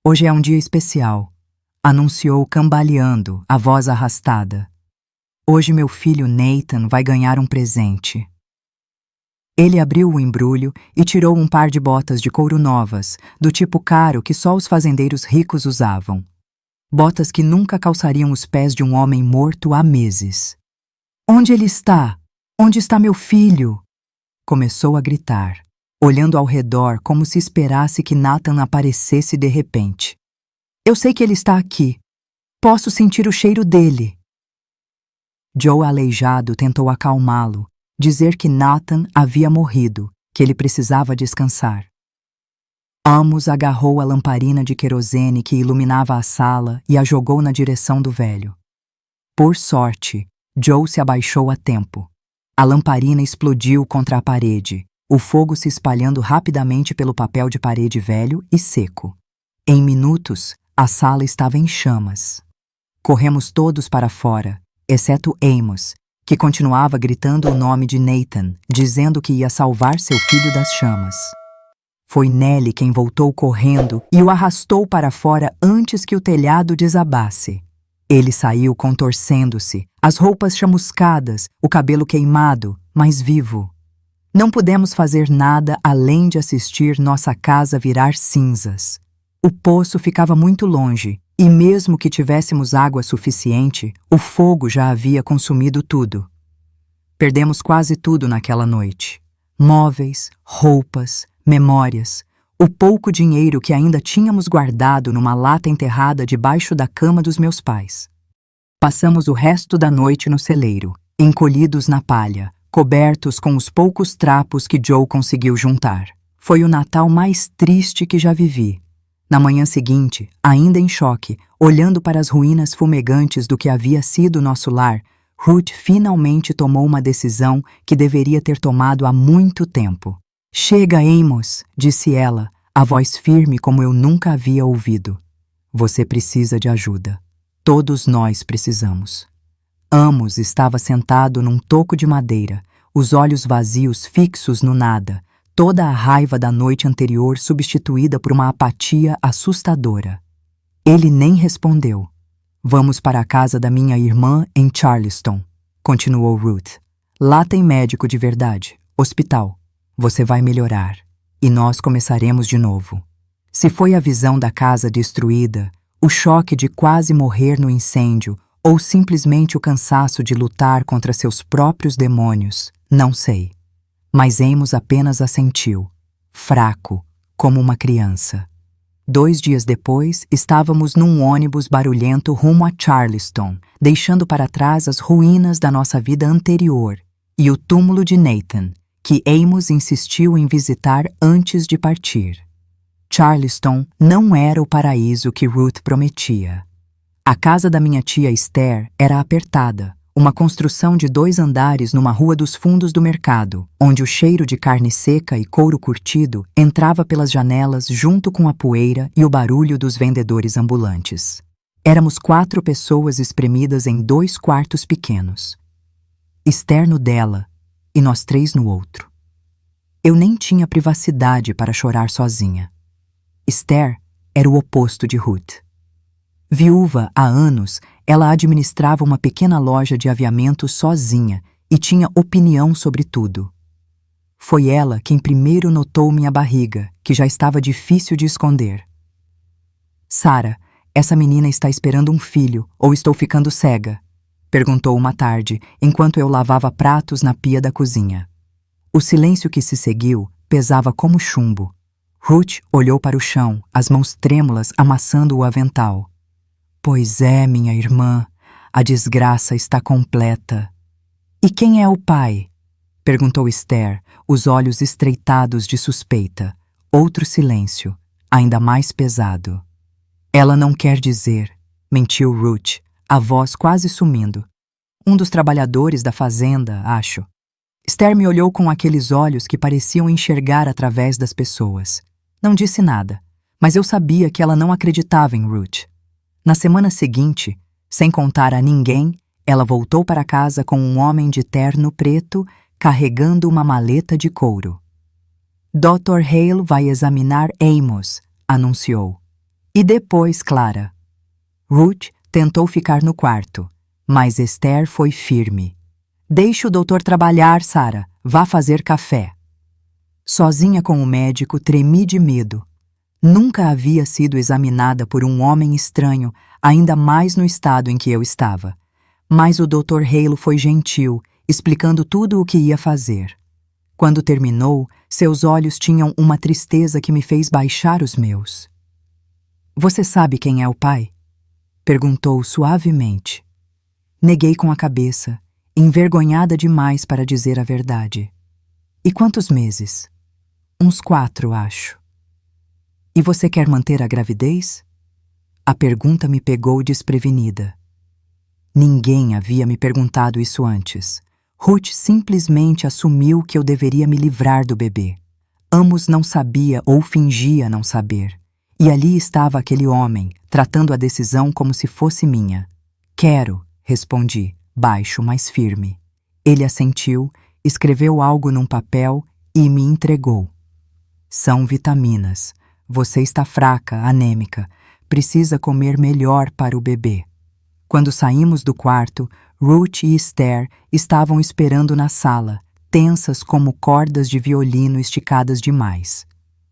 Hoje é um dia especial, anunciou cambaleando, a voz arrastada. Hoje meu filho Nathan vai ganhar um presente. Ele abriu o embrulho e tirou um par de botas de couro novas, do tipo caro que só os fazendeiros ricos usavam. Botas que nunca calçariam os pés de um homem morto há meses. Onde ele está? Onde está meu filho? Começou a gritar, olhando ao redor como se esperasse que Nathan aparecesse de repente. Eu sei que ele está aqui. Posso sentir o cheiro dele. Joe, aleijado, tentou acalmá-lo, dizer que Nathan havia morrido, que ele precisava descansar. Amos agarrou a lamparina de querosene que iluminava a sala e a jogou na direção do velho. Por sorte, Joe se abaixou a tempo. A lamparina explodiu contra a parede, o fogo se espalhando rapidamente pelo papel de parede velho e seco. Em minutos, a sala estava em chamas. Corremos todos para fora, exceto Amos, que continuava gritando o nome de Nathan, dizendo que ia salvar seu filho das chamas. Foi Nellie quem voltou correndo e o arrastou para fora antes que o telhado desabasse. Ele saiu contorcendo-se, as roupas chamuscadas, o cabelo queimado, mas vivo. Não pudemos fazer nada além de assistir nossa casa virar cinzas. O poço ficava muito longe, e mesmo que tivéssemos água suficiente, o fogo já havia consumido tudo. Perdemos quase tudo naquela noite. Móveis, roupas, memórias, o pouco dinheiro que ainda tínhamos guardado numa lata enterrada debaixo da cama dos meus pais. Passamos o resto da noite no celeiro, encolhidos na palha, cobertos com os poucos trapos que Joe conseguiu juntar. Foi o Natal mais triste que já vivi. Na manhã seguinte, ainda em choque, olhando para as ruínas fumegantes do que havia sido nosso lar, Ruth finalmente tomou uma decisão que deveria ter tomado há muito tempo. Chega, Amos, disse ela, a voz firme como eu nunca havia ouvido. Você precisa de ajuda. Todos nós precisamos. Amos estava sentado num toco de madeira, os olhos vazios fixos no nada, toda a raiva da noite anterior substituída por uma apatia assustadora. Ele nem respondeu. Vamos para a casa da minha irmã em Charleston, continuou Ruth. Lá tem médico de verdade, hospital. Você vai melhorar, e nós começaremos de novo. Se foi a visão da casa destruída, o choque de quase morrer no incêndio, ou simplesmente o cansaço de lutar contra seus próprios demônios, não sei. Mas Amos apenas assentiu, fraco, como uma criança. 2 dias depois, estávamos num ônibus barulhento rumo a Charleston, deixando para trás as ruínas da nossa vida anterior e o túmulo de Nathan, que Amos insistiu em visitar antes de partir. Charleston não era o paraíso que Ruth prometia. A casa da minha tia Esther era apertada, uma construção de 2 andares numa rua dos fundos do mercado, onde o cheiro de carne seca e couro curtido entrava pelas janelas junto com a poeira e o barulho dos vendedores ambulantes. Éramos 4 pessoas espremidas em 2 quartos pequenos. Esther no dela, e nós 3 no outro. Eu nem tinha privacidade para chorar sozinha. Esther era o oposto de Ruth. Viúva há anos, ela administrava uma pequena loja de aviamento sozinha e tinha opinião sobre tudo. Foi ela quem primeiro notou minha barriga, que já estava difícil de esconder. Sara, essa menina está esperando um filho ou estou ficando cega? Perguntou uma tarde, enquanto eu lavava pratos na pia da cozinha. O silêncio que se seguiu pesava como chumbo. Ruth olhou para o chão, as mãos trêmulas amassando o avental. Pois é, minha irmã, a desgraça está completa. E quem é o pai? Perguntou Esther, os olhos estreitados de suspeita. Outro silêncio, ainda mais pesado. Ela não quer dizer, mentiu Ruth, a voz quase sumindo. Um dos trabalhadores da fazenda, acho. Esther me olhou com aqueles olhos que pareciam enxergar através das pessoas. Não disse nada, mas eu sabia que ela não acreditava em Ruth. Na semana seguinte, sem contar a ninguém, ela voltou para casa com um homem de terno preto carregando uma maleta de couro. Dr. Hale vai examinar Amos, anunciou. E depois, Clara. Ruth tentou ficar no quarto, mas Esther foi firme. Deixe o doutor trabalhar, Sara. Vá fazer café. Sozinha com o médico, tremi de medo. Nunca havia sido examinada por um homem estranho, ainda mais no estado em que eu estava. Mas o Dr. Hale foi gentil, explicando tudo o que ia fazer. Quando terminou, seus olhos tinham uma tristeza que me fez baixar os meus. Você sabe quem é o pai? Perguntou suavemente. Neguei com a cabeça, envergonhada demais para dizer a verdade. E quantos meses? Uns 4, acho. E você quer manter a gravidez? A pergunta me pegou desprevenida. Ninguém havia me perguntado isso antes. Ruth simplesmente assumiu que eu deveria me livrar do bebê. Amos não sabia ou fingia não saber. E ali estava aquele homem, tratando a decisão como se fosse minha. Quero, respondi, baixo, mas firme. Ele assentiu, escreveu algo num papel e me entregou. São vitaminas. Você está fraca, anêmica. Precisa comer melhor para o bebê. Quando saímos do quarto, Ruth e Esther estavam esperando na sala, tensas como cordas de violino esticadas demais.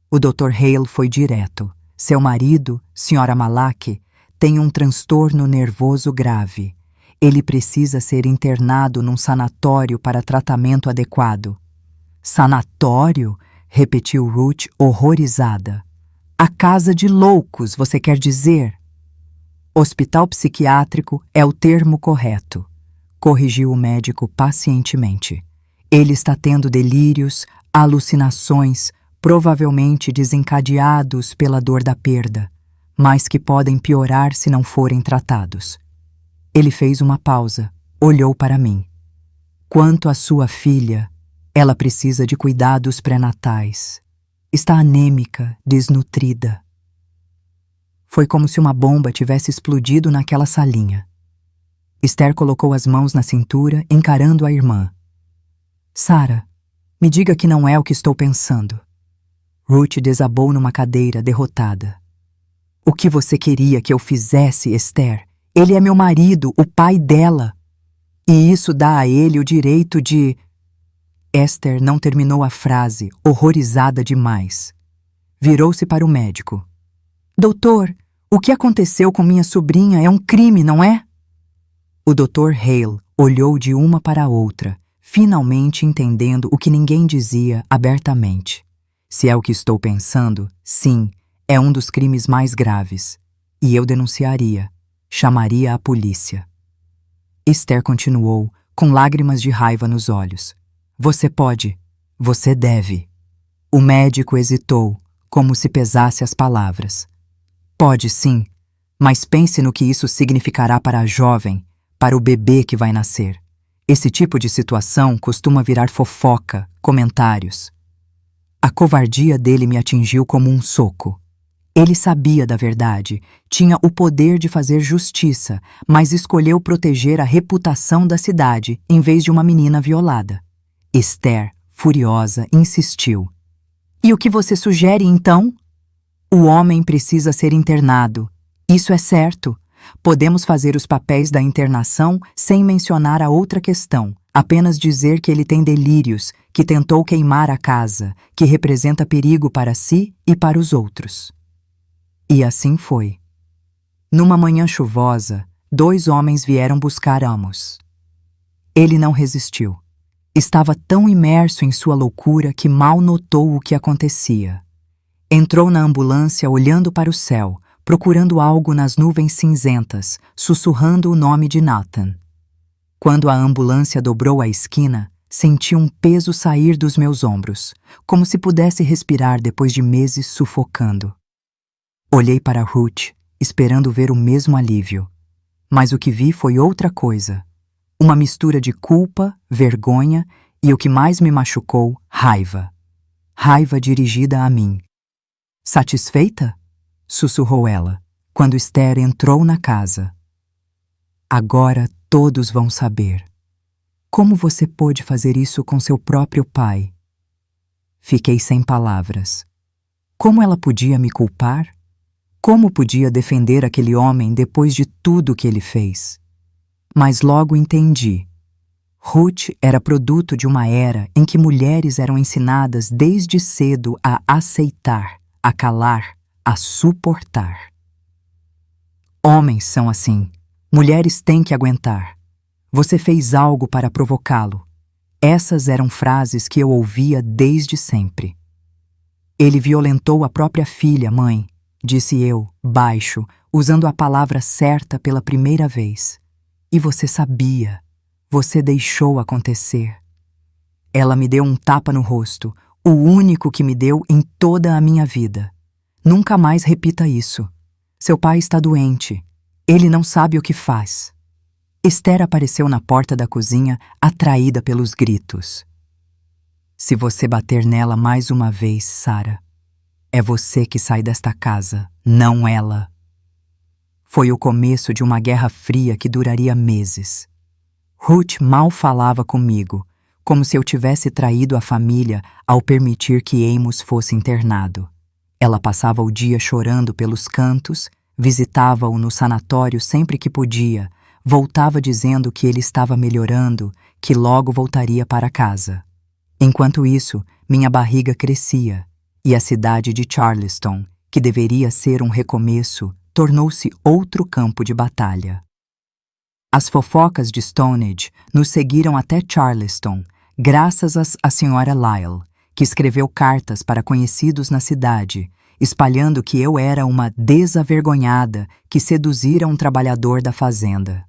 O Dr. Hale foi direto. Seu marido, Sra. Malak, tem um transtorno nervoso grave. Ele precisa ser internado num sanatório para tratamento adequado. Sanatório? Repetiu Ruth, horrorizada. A casa de loucos, você quer dizer? Hospital psiquiátrico é o termo correto, corrigiu o médico pacientemente. Ele está tendo delírios, alucinações, provavelmente desencadeados pela dor da perda, mas que podem piorar se não forem tratados. Ele fez uma pausa, olhou para mim. Quanto à sua filha, ela precisa de cuidados pré-natais. Está anêmica, desnutrida. Foi como se uma bomba tivesse explodido naquela salinha. Esther colocou as mãos na cintura, encarando a irmã. Sara, me diga que não é o que estou pensando. Ruth desabou numa cadeira, derrotada. O que você queria que eu fizesse, Esther? Ele é meu marido, o pai dela. E isso dá a ele o direito de... Esther não terminou a frase, horrorizada demais. Virou-se para o médico. Doutor, o que aconteceu com minha sobrinha é um crime, não é? O Dr. Hale olhou de uma para a outra, finalmente entendendo o que ninguém dizia abertamente. Se é o que estou pensando, sim, é um dos crimes mais graves. E eu denunciaria, chamaria a polícia. Esther continuou, com lágrimas de raiva nos olhos. Você pode, você deve. O médico hesitou, como se pesasse as palavras. Pode sim, mas pense no que isso significará para a jovem, para o bebê que vai nascer. Esse tipo de situação costuma virar fofoca, comentários. A covardia dele me atingiu como um soco. Ele sabia da verdade, tinha o poder de fazer justiça, mas escolheu proteger a reputação da cidade em vez de uma menina violada. Esther, furiosa, insistiu. E o que você sugere, então? O homem precisa ser internado. Isso é certo, Podemos fazer os papéis da internação sem mencionar a outra questão, apenas dizer que ele tem delírios, que tentou queimar a casa, que representa perigo para si e para os outros. E assim foi. Numa manhã chuvosa, 2 homens vieram buscar Amos. Ele não resistiu. Estava tão imerso em sua loucura que mal notou o que acontecia. Entrou na ambulância olhando para o céu, procurando algo nas nuvens cinzentas, sussurrando o nome de Nathan. Quando a ambulância dobrou a esquina, senti um peso sair dos meus ombros, como se pudesse respirar depois de meses sufocando. Olhei para Ruth, esperando ver o mesmo alívio. Mas o que vi foi outra coisa. Uma mistura de culpa, vergonha e, o que mais me machucou, raiva. Raiva dirigida a mim. Satisfeita? Sussurrou ela, quando Esther entrou na casa. Agora todos vão saber. Como você pôde fazer isso com seu próprio pai? Fiquei sem palavras. Como ela podia me culpar? Como podia defender aquele homem depois de tudo que ele fez? Mas logo entendi. Ruth era produto de uma era em que mulheres eram ensinadas desde cedo a aceitar, a calar, a suportar. Homens são assim. Mulheres têm que aguentar. Você fez algo para provocá-lo. Essas eram frases que eu ouvia desde sempre. Ele violentou a própria filha, mãe, disse eu, baixo, usando a palavra certa pela primeira vez. E você sabia. Você deixou acontecer. Ela me deu um tapa no rosto, o único que me deu em toda a minha vida. Nunca mais repita isso. Seu pai está doente. Ele não sabe o que faz. Esther apareceu na porta da cozinha, atraída pelos gritos. Se você bater nela mais uma vez, Sarah, é você que sai desta casa, não ela. Foi o começo de uma guerra fria que duraria meses. Ruth mal falava comigo, como se eu tivesse traído a família ao permitir que Amos fosse internado. Ela passava o dia chorando pelos cantos, visitava-o no sanatório sempre que podia, voltava dizendo que ele estava melhorando, que logo voltaria para casa. Enquanto isso, minha barriga crescia, e a cidade de Charleston, que deveria ser um recomeço, tornou-se outro campo de batalha. As fofocas de Stonehenge nos seguiram até Charleston, graças à senhora Lyle, que escreveu cartas para conhecidos na cidade, espalhando que eu era uma desavergonhada que seduzira um trabalhador da fazenda.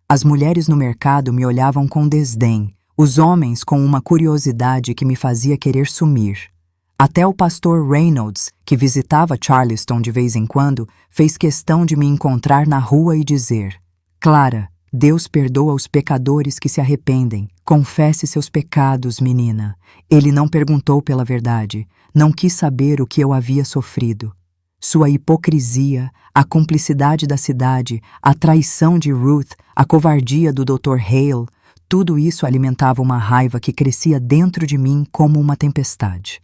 As mulheres no mercado me olhavam com desdém, os homens com uma curiosidade que me fazia querer sumir. Até o pastor Reynolds, que visitava Charleston de vez em quando, fez questão de me encontrar na rua e dizer: Clara, Deus perdoa os pecadores que se arrependem. Confesse seus pecados, menina. Ele não perguntou pela verdade, não quis saber o que eu havia sofrido. Sua hipocrisia, a cumplicidade da cidade, a traição de Ruth, a covardia do Dr. Hale, tudo isso alimentava uma raiva que crescia dentro de mim como uma tempestade.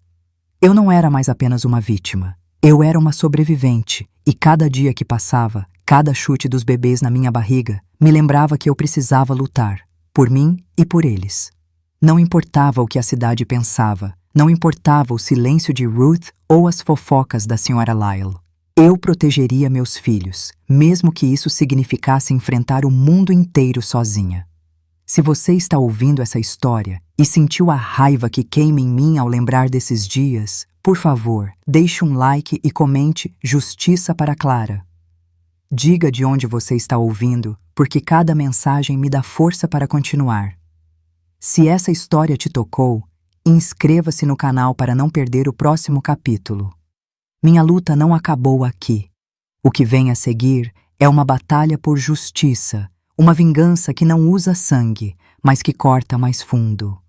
Eu não era mais apenas uma vítima. Eu era uma sobrevivente, e cada dia que passava, cada chute dos bebês na minha barriga, me lembrava que eu precisava lutar, por mim e por eles. Não importava o que a cidade pensava, não importava o silêncio de Ruth ou as fofocas da senhora Lyle. Eu protegeria meus filhos, mesmo que isso significasse enfrentar o mundo inteiro sozinha. Se você está ouvindo essa história e sentiu a raiva que queima em mim ao lembrar desses dias, por favor, deixe um like e comente Justiça para Clara. Diga de onde você está ouvindo, porque cada mensagem me dá força para continuar. Se essa história te tocou, inscreva-se no canal para não perder o próximo capítulo. Minha luta não acabou aqui. O que vem a seguir é uma batalha por justiça, uma vingança que não usa sangue, mas que corta mais fundo.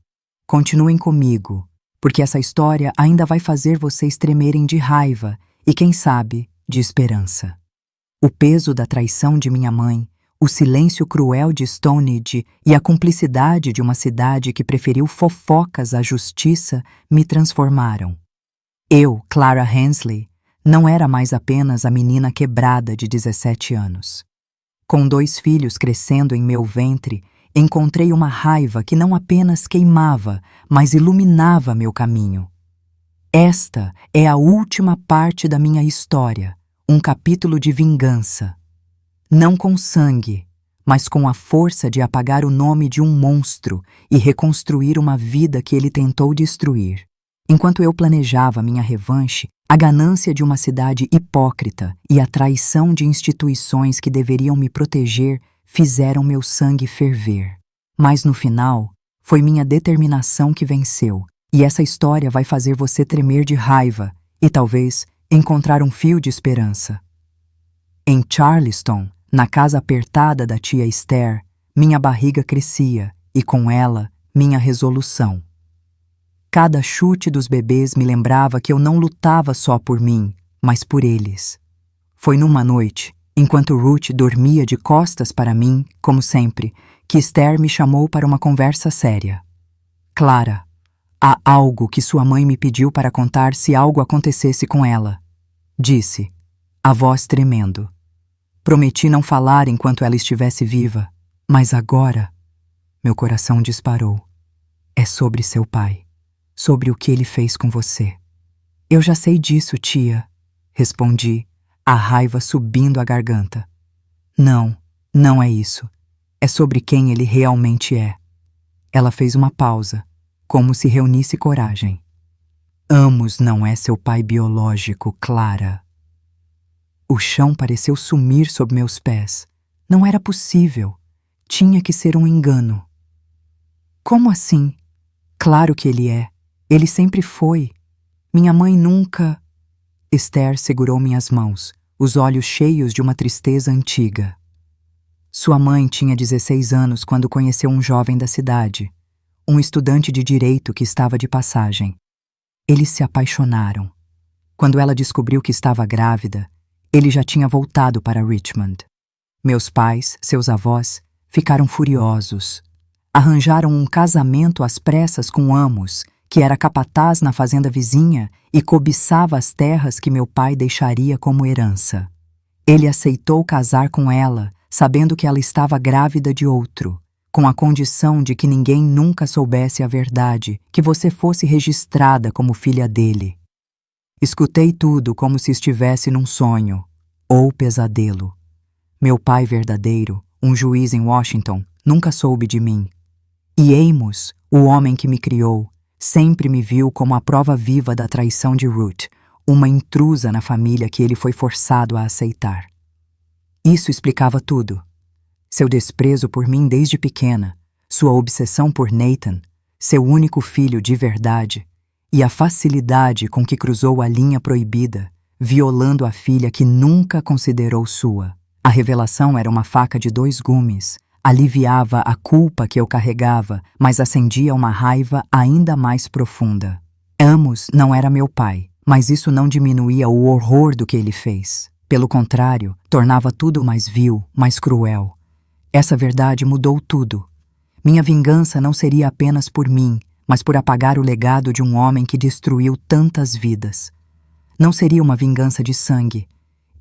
Continuem comigo, porque essa história ainda vai fazer vocês tremerem de raiva e, quem sabe, de esperança. O peso da traição de minha mãe, o silêncio cruel de Stonehenge e a cumplicidade de uma cidade que preferiu fofocas à justiça me transformaram. Eu, Clara Hensley, não era mais apenas a menina quebrada de 17 anos. Com 2 filhos crescendo em meu ventre, encontrei uma raiva que não apenas queimava, mas iluminava meu caminho. Esta é a última parte da minha história, um capítulo de vingança. Não com sangue, mas com a força de apagar o nome de um monstro e reconstruir uma vida que ele tentou destruir. Enquanto eu planejava minha revanche, a ganância de uma cidade hipócrita e a traição de instituições que deveriam me proteger fizeram meu sangue ferver. Mas no final, foi minha determinação que venceu, e essa história vai fazer você tremer de raiva e talvez encontrar um fio de esperança. Em Charleston, na casa apertada da tia Esther, minha barriga crescia e com ela, minha resolução. Cada chute dos bebês me lembrava que eu não lutava só por mim, mas por eles. Foi numa noite, enquanto Ruth dormia de costas para mim, como sempre, que Esther me chamou para uma conversa séria. Clara, há algo que sua mãe me pediu para contar se algo acontecesse com ela, disse, a voz tremendo. Prometi não falar enquanto ela estivesse viva, mas agora, meu coração disparou. É sobre seu pai, sobre o que ele fez com você. Eu já sei disso, tia, respondi, a raiva subindo a garganta. Não, não é isso. É sobre quem ele realmente é. Ela fez uma pausa, como se reunisse coragem. Amos não é seu pai biológico, Clara. O chão pareceu sumir sob meus pés. Não era possível. Tinha que ser um engano. Como assim? Claro que ele é. Ele sempre foi. Minha mãe nunca... Esther segurou minhas mãos, os olhos cheios de uma tristeza antiga. Sua mãe tinha 16 anos quando conheceu um jovem da cidade, um estudante de direito que estava de passagem. Eles se apaixonaram. Quando ela descobriu que estava grávida, ele já tinha voltado para Richmond. Meus pais, seus avós, ficaram furiosos. Arranjaram um casamento às pressas com Amos, que era capataz na fazenda vizinha e cobiçava as terras que meu pai deixaria como herança. Ele aceitou casar com ela, sabendo que ela estava grávida de outro, com a condição de que ninguém nunca soubesse a verdade, que você fosse registrada como filha dele. Escutei tudo como se estivesse num sonho, ou pesadelo. Meu pai verdadeiro, um juiz em Washington, nunca soube de mim. E Amos, o homem que me criou, sempre me viu como a prova viva da traição de Ruth, uma intrusa na família que ele foi forçado a aceitar. Isso explicava tudo. Seu desprezo por mim desde pequena, sua obsessão por Nathan, seu único filho de verdade, e a facilidade com que cruzou a linha proibida, violando a filha que nunca considerou sua. A revelação era uma faca de 2 gumes, aliviava a culpa que eu carregava, mas acendia uma raiva ainda mais profunda. Amos não era meu pai, mas isso não diminuía o horror do que ele fez. Pelo contrário, tornava tudo mais vil, mais cruel. Essa verdade mudou tudo. Minha vingança não seria apenas por mim, mas por apagar o legado de um homem que destruiu tantas vidas. Não seria uma vingança de sangue.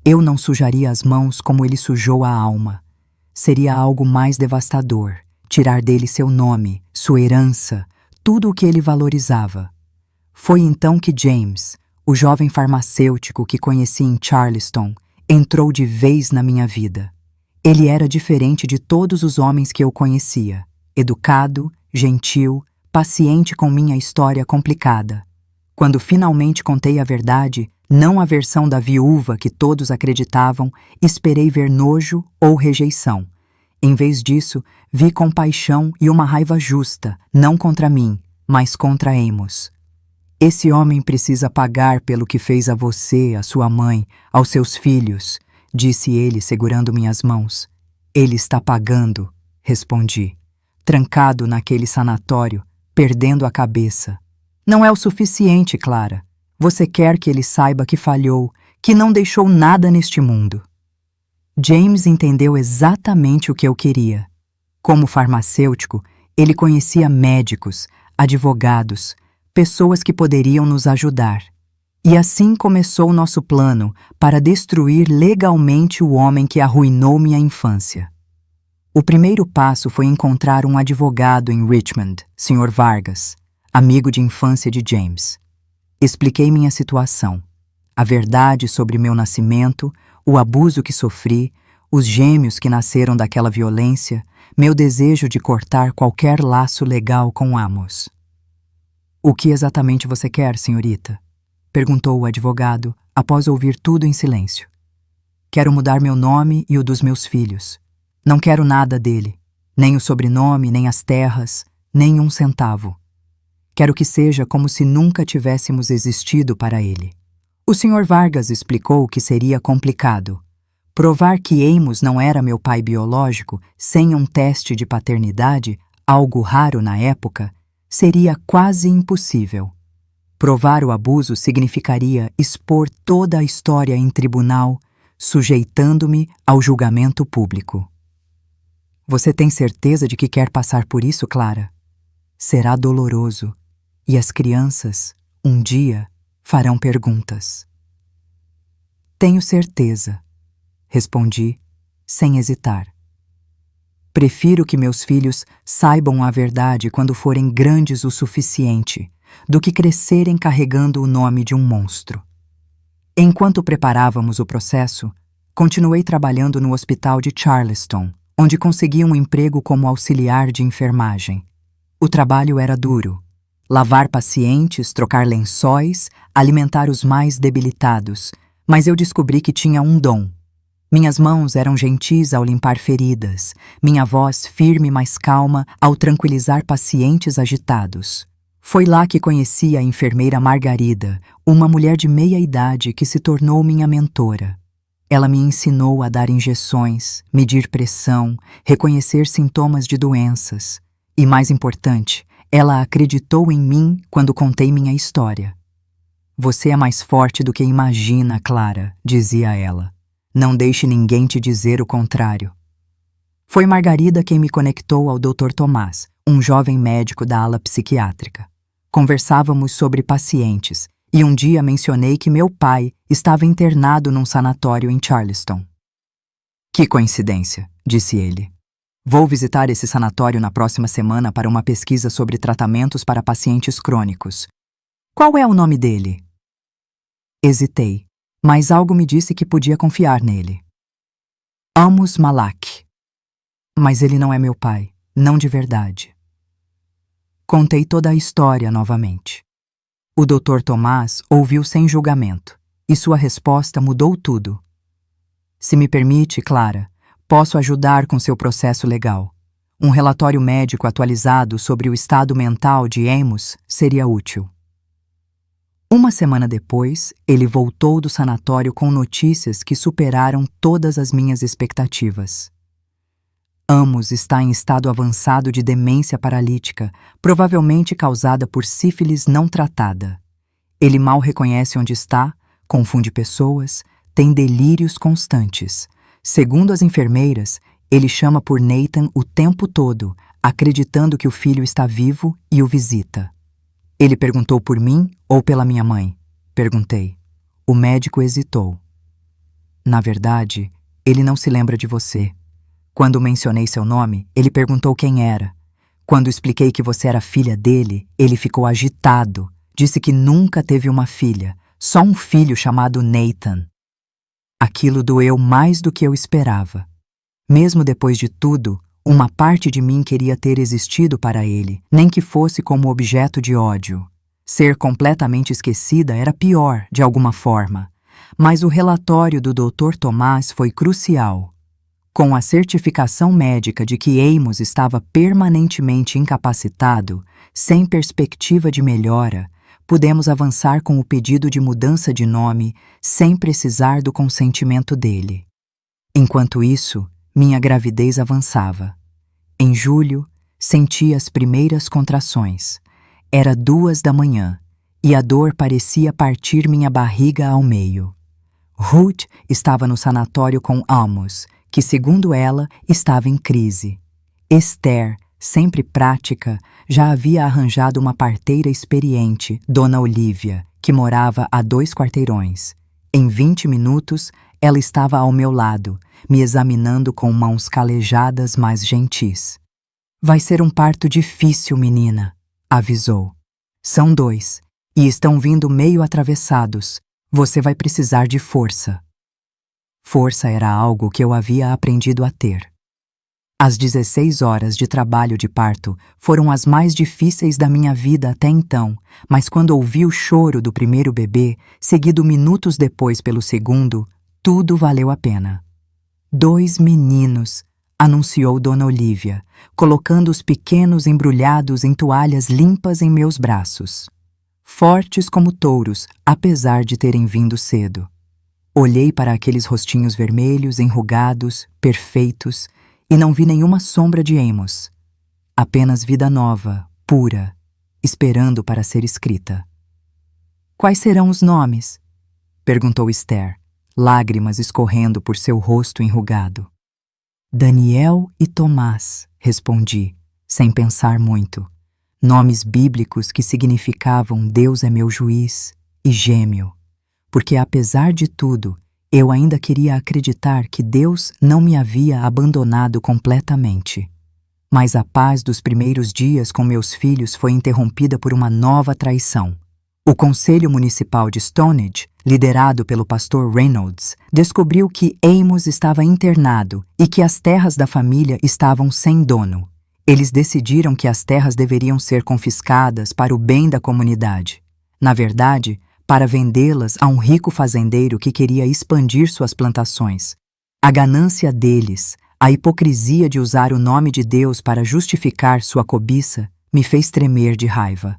Eu não sujaria as mãos como ele sujou a alma. Seria algo mais devastador, tirar dele seu nome, sua herança, tudo o que ele valorizava. Foi então que James, o jovem farmacêutico que conheci em Charleston, entrou de vez na minha vida. Ele era diferente de todos os homens que eu conhecia, educado, gentil, paciente com minha história complicada. Quando finalmente contei a verdade, não a versão da viúva que todos acreditavam, esperei ver nojo ou rejeição. Em vez disso, vi compaixão e uma raiva justa, não contra mim, mas contra Amos. Esse homem precisa pagar pelo que fez a você, a sua mãe, aos seus filhos, disse ele segurando minhas mãos. Ele está pagando, respondi, trancado naquele sanatório, perdendo a cabeça. Não é o suficiente, Clara. Você quer que ele saiba que falhou, que não deixou nada neste mundo. James entendeu exatamente o que eu queria. Como farmacêutico, ele conhecia médicos, advogados, pessoas que poderiam nos ajudar. E assim começou nosso plano para destruir legalmente o homem que arruinou minha infância. O primeiro passo foi encontrar um advogado em Richmond, Sr. Vargas, amigo de infância de James. Expliquei minha situação, a verdade sobre meu nascimento, o abuso que sofri, os gêmeos que nasceram daquela violência, meu desejo de cortar qualquer laço legal com Amos. "O que exatamente você quer, senhorita?" perguntou o advogado, após ouvir tudo em silêncio. "Quero mudar meu nome e o dos meus filhos. Não quero nada dele, nem o sobrenome, nem as terras, nem um centavo. Quero que seja como se nunca tivéssemos existido para ele." O Sr. Vargas explicou que seria complicado. Provar que Amos não era meu pai biológico sem um teste de paternidade, algo raro na época, seria quase impossível. Provar o abuso significaria expor toda a história em tribunal, sujeitando-me ao julgamento público. "Você tem certeza de que quer passar por isso, Clara? Será doloroso, e as crianças, um dia, farão perguntas." "Tenho certeza", respondi, sem hesitar. "Prefiro que meus filhos saibam a verdade quando forem grandes o suficiente, do que crescerem carregando o nome de um monstro." Enquanto preparávamos o processo, continuei trabalhando no hospital de Charleston, onde consegui um emprego como auxiliar de enfermagem. O trabalho era duro. Lavar pacientes, trocar lençóis, alimentar os mais debilitados, mas eu descobri que tinha um dom. Minhas mãos eram gentis ao limpar feridas, minha voz firme mas calma ao tranquilizar pacientes agitados. Foi lá que conheci a enfermeira Margarida, uma mulher de meia idade que se tornou minha mentora. Ela me ensinou a dar injeções, medir pressão, reconhecer sintomas de doenças. E, mais importante, ela acreditou em mim quando contei minha história. "Você é mais forte do que imagina, Clara", dizia ela. "Não deixe ninguém te dizer o contrário." Foi Margarida quem me conectou ao Dr. Tomás, um jovem médico da ala psiquiátrica. Conversávamos sobre pacientes e um dia mencionei que meu pai estava internado num sanatório em Charleston. "Que coincidência", disse ele. "Vou visitar esse sanatório na próxima semana para uma pesquisa sobre tratamentos para pacientes crônicos. Qual é o nome dele?" Hesitei, mas algo me disse que podia confiar nele. "Amos Malak." "Mas ele não é meu pai, não de verdade." Contei toda a história novamente. O Dr. Tomás ouviu sem julgamento, e sua resposta mudou tudo. "Se me permite, Clara, posso ajudar com seu processo legal. Um relatório médico atualizado sobre o estado mental de Amos seria útil." Uma semana depois, ele voltou do sanatório com notícias que superaram todas as minhas expectativas. "Amos está em estado avançado de demência paralítica, provavelmente causada por sífilis não tratada. Ele mal reconhece onde está, confunde pessoas, tem delírios constantes. Segundo as enfermeiras, ele chama por Nathan o tempo todo, acreditando que o filho está vivo e o visita." "Ele perguntou por mim ou pela minha mãe?" perguntei. O médico hesitou. "Na verdade, ele não se lembra de você. Quando mencionei seu nome, ele perguntou quem era. Quando expliquei que você era filha dele, ele ficou agitado. Disse que nunca teve uma filha, só um filho chamado Nathan." Aquilo doeu mais do que eu esperava. Mesmo depois de tudo, uma parte de mim queria ter existido para ele, nem que fosse como objeto de ódio. Ser completamente esquecida era pior, de alguma forma. Mas o relatório do Dr. Tomás foi crucial. Com a certificação médica de que Amos estava permanentemente incapacitado, sem perspectiva de melhora, pudemos avançar com o pedido de mudança de nome sem precisar do consentimento dele. Enquanto isso, minha gravidez avançava. Em julho, senti as primeiras contrações. Era 2 da manhã e a dor parecia partir minha barriga ao meio. Ruth estava no sanatório com Amos, que, segundo ela, estava em crise. Esther, sempre prática, já havia arranjado uma parteira experiente, Dona Olívia, que morava a 2 quarteirões. Em 20 minutos, ela estava ao meu lado, me examinando com mãos calejadas, mas gentis. Vai ser um parto difícil, menina, avisou. São 2, e estão vindo meio atravessados. Você vai precisar de força. Força era algo que eu havia aprendido a ter. As 16 horas de trabalho de parto foram as mais difíceis da minha vida até então, mas quando ouvi o choro do primeiro bebê, seguido minutos depois pelo segundo, tudo valeu a pena. 2 meninos, anunciou Dona Olívia, colocando os pequenos embrulhados em toalhas limpas em meus braços. Fortes como touros, apesar de terem vindo cedo. Olhei para aqueles rostinhos vermelhos, enrugados, perfeitos, e não vi nenhuma sombra de Amos. Apenas vida nova, pura, esperando para ser escrita. Quais serão os nomes? Perguntou Esther, lágrimas escorrendo por seu rosto enrugado. Daniel e Tomás, respondi, sem pensar muito. Nomes bíblicos que significavam Deus é meu juiz e gêmeo, porque apesar de tudo, eu ainda queria acreditar que Deus não me havia abandonado completamente. Mas a paz dos primeiros dias com meus filhos foi interrompida por uma nova traição. O Conselho Municipal de Stonehenge, liderado pelo pastor Reynolds, descobriu que Amos estava internado e que as terras da família estavam sem dono. Eles decidiram que as terras deveriam ser confiscadas para o bem da comunidade. Na verdade, para vendê-las a um rico fazendeiro que queria expandir suas plantações. A ganância deles, a hipocrisia de usar o nome de Deus para justificar sua cobiça, me fez tremer de raiva.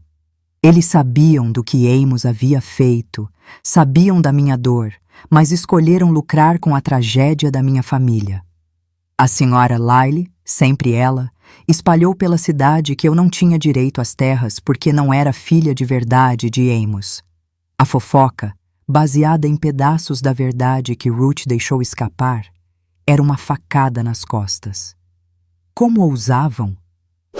Eles sabiam do que Amos havia feito, sabiam da minha dor, mas escolheram lucrar com a tragédia da minha família. A senhora Lyle, sempre ela, espalhou pela cidade que eu não tinha direito às terras porque não era filha de verdade de Amos. A fofoca, baseada em pedaços da verdade que Ruth deixou escapar, era uma facada nas costas. Como ousavam?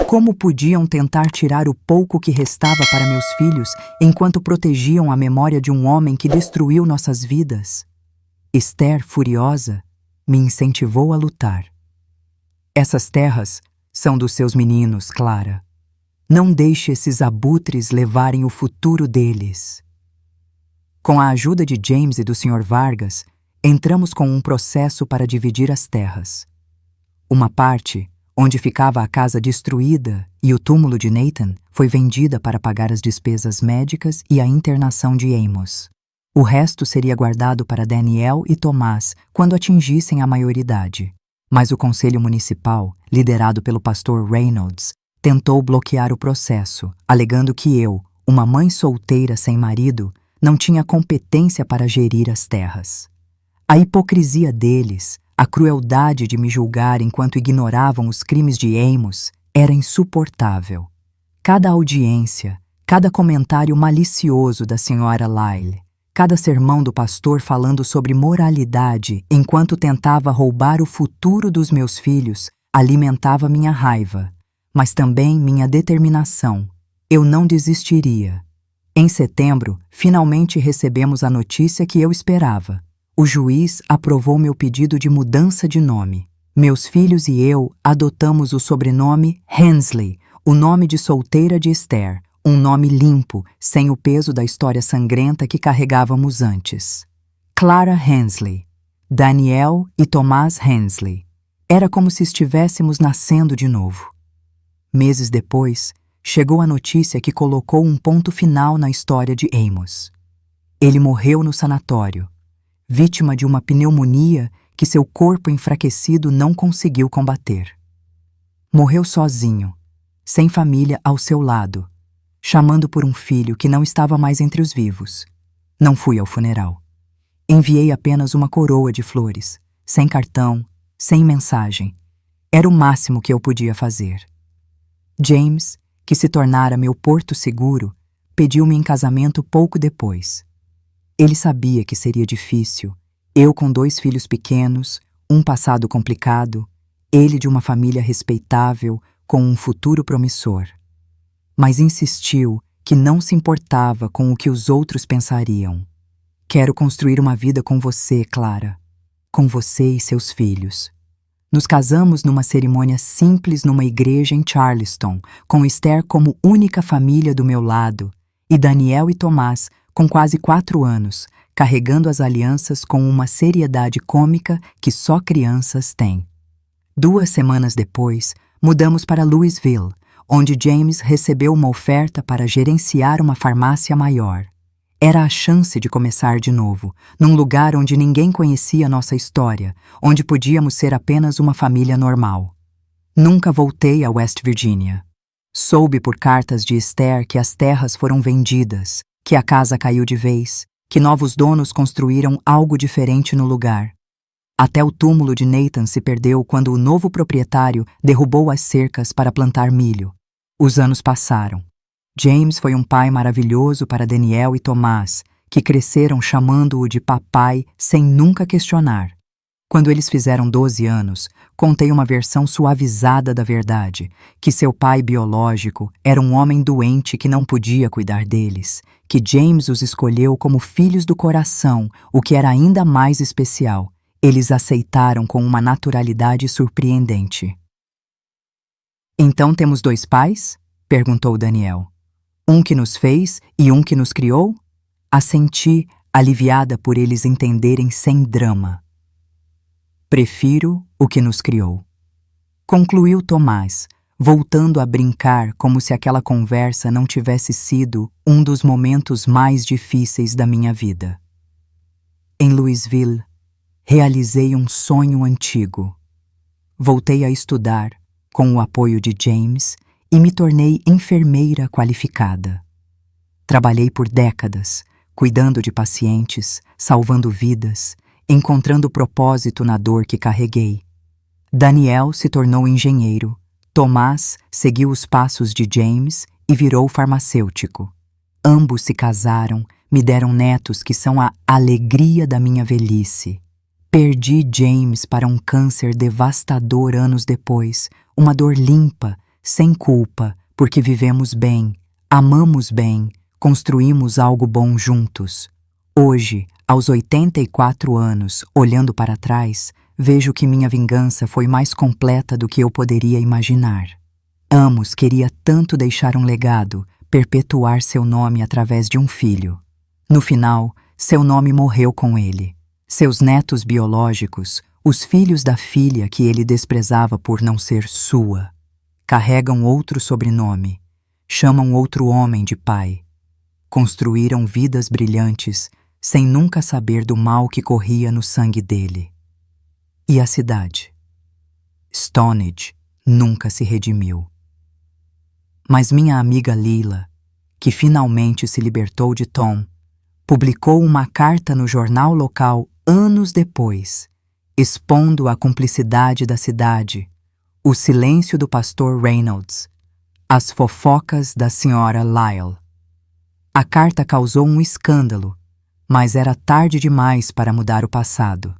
Como podiam tentar tirar o pouco que restava para meus filhos enquanto protegiam a memória de um homem que destruiu nossas vidas? Esther, furiosa, me incentivou a lutar. Essas terras são dos seus meninos, Clara. Não deixe esses abutres levarem o futuro deles. Com a ajuda de James e do Sr. Vargas, entramos com um processo para dividir as terras. Uma parte, onde ficava a casa destruída e o túmulo de Nathan, foi vendida para pagar as despesas médicas e a internação de Amos. O resto seria guardado para Daniel e Tomás quando atingissem a maioridade. Mas o Conselho Municipal, liderado pelo pastor Reynolds, tentou bloquear o processo, alegando que eu, uma mãe solteira sem marido, não tinha competência para gerir as terras. A hipocrisia deles, a crueldade de me julgar enquanto ignoravam os crimes de Amos, era insuportável. Cada audiência, cada comentário malicioso da senhora Lyle, cada sermão do pastor falando sobre moralidade enquanto tentava roubar o futuro dos meus filhos, alimentava minha raiva, mas também minha determinação. Eu não desistiria. Em setembro, finalmente recebemos a notícia que eu esperava. O juiz aprovou meu pedido de mudança de nome. Meus filhos e eu adotamos o sobrenome Hensley, o nome de solteira de Esther, um nome limpo, sem o peso da história sangrenta que carregávamos antes. Clara Hensley, Daniel e Tomás Hensley. Era como se estivéssemos nascendo de novo. Meses depois, chegou a notícia que colocou um ponto final na história de Amos. Ele morreu no sanatório, vítima de uma pneumonia que seu corpo enfraquecido não conseguiu combater. Morreu sozinho, sem família ao seu lado, chamando por um filho que não estava mais entre os vivos. Não fui ao funeral. Enviei apenas uma coroa de flores, sem cartão, sem mensagem. Era o máximo que eu podia fazer. James, que se tornara meu porto seguro, pediu-me em casamento pouco depois. Ele sabia que seria difícil, eu com 2 filhos pequenos, um passado complicado, ele de uma família respeitável, com um futuro promissor. Mas insistiu que não se importava com o que os outros pensariam. Quero construir uma vida com você, Clara. Com você e seus filhos. Nos casamos numa cerimônia simples numa igreja em Charleston, com Esther como única família do meu lado, e Daniel e Tomás, com quase 4 anos, carregando as alianças com uma seriedade cômica que só crianças têm. 2 semanas depois, mudamos para Louisville, onde James recebeu uma oferta para gerenciar uma farmácia maior. Era a chance de começar de novo, num lugar onde ninguém conhecia nossa história, onde podíamos ser apenas uma família normal. Nunca voltei a West Virginia. Soube por cartas de Esther que as terras foram vendidas, que a casa caiu de vez, que novos donos construíram algo diferente no lugar. Até o túmulo de Nathan se perdeu quando o novo proprietário derrubou as cercas para plantar milho. Os anos passaram. James foi um pai maravilhoso para Daniel e Tomás, que cresceram chamando-o de papai sem nunca questionar. Quando eles fizeram 12 anos, contei uma versão suavizada da verdade, que seu pai biológico era um homem doente que não podia cuidar deles, que James os escolheu como filhos do coração, o que era ainda mais especial. Eles aceitaram com uma naturalidade surpreendente. Então temos 2 pais? Perguntou Daniel. Um que nos fez e um que nos criou? Assenti, aliviada por eles entenderem sem drama. Prefiro o que nos criou. Concluiu Tomás, voltando a brincar como se aquela conversa não tivesse sido um dos momentos mais difíceis da minha vida. Em Louisville, realizei um sonho antigo. Voltei a estudar, com o apoio de James, e me tornei enfermeira qualificada. Trabalhei por décadas, cuidando de pacientes, salvando vidas, encontrando propósito na dor que carreguei. Daniel se tornou engenheiro, Tomás seguiu os passos de James e virou farmacêutico. Ambos se casaram, me deram netos que são a alegria da minha velhice. Perdi James para um câncer devastador anos depois, uma dor limpa, sem culpa, porque vivemos bem, amamos bem, construímos algo bom juntos. Hoje, aos 84 anos, olhando para trás, vejo que minha vingança foi mais completa do que eu poderia imaginar. Amos queria tanto deixar um legado, perpetuar seu nome através de um filho. No final, seu nome morreu com ele. Seus netos biológicos, os filhos da filha que ele desprezava por não ser sua, carregam outro sobrenome, chamam outro homem de pai. Construíram vidas brilhantes, sem nunca saber do mal que corria no sangue dele. E a cidade? Stonehenge nunca se redimiu. Mas minha amiga Lila, que finalmente se libertou de Tom, publicou uma carta no jornal local anos depois, expondo a cumplicidade da cidade, o silêncio do pastor Reynolds, as fofocas da senhora Lyle. A carta causou um escândalo, mas era tarde demais para mudar o passado.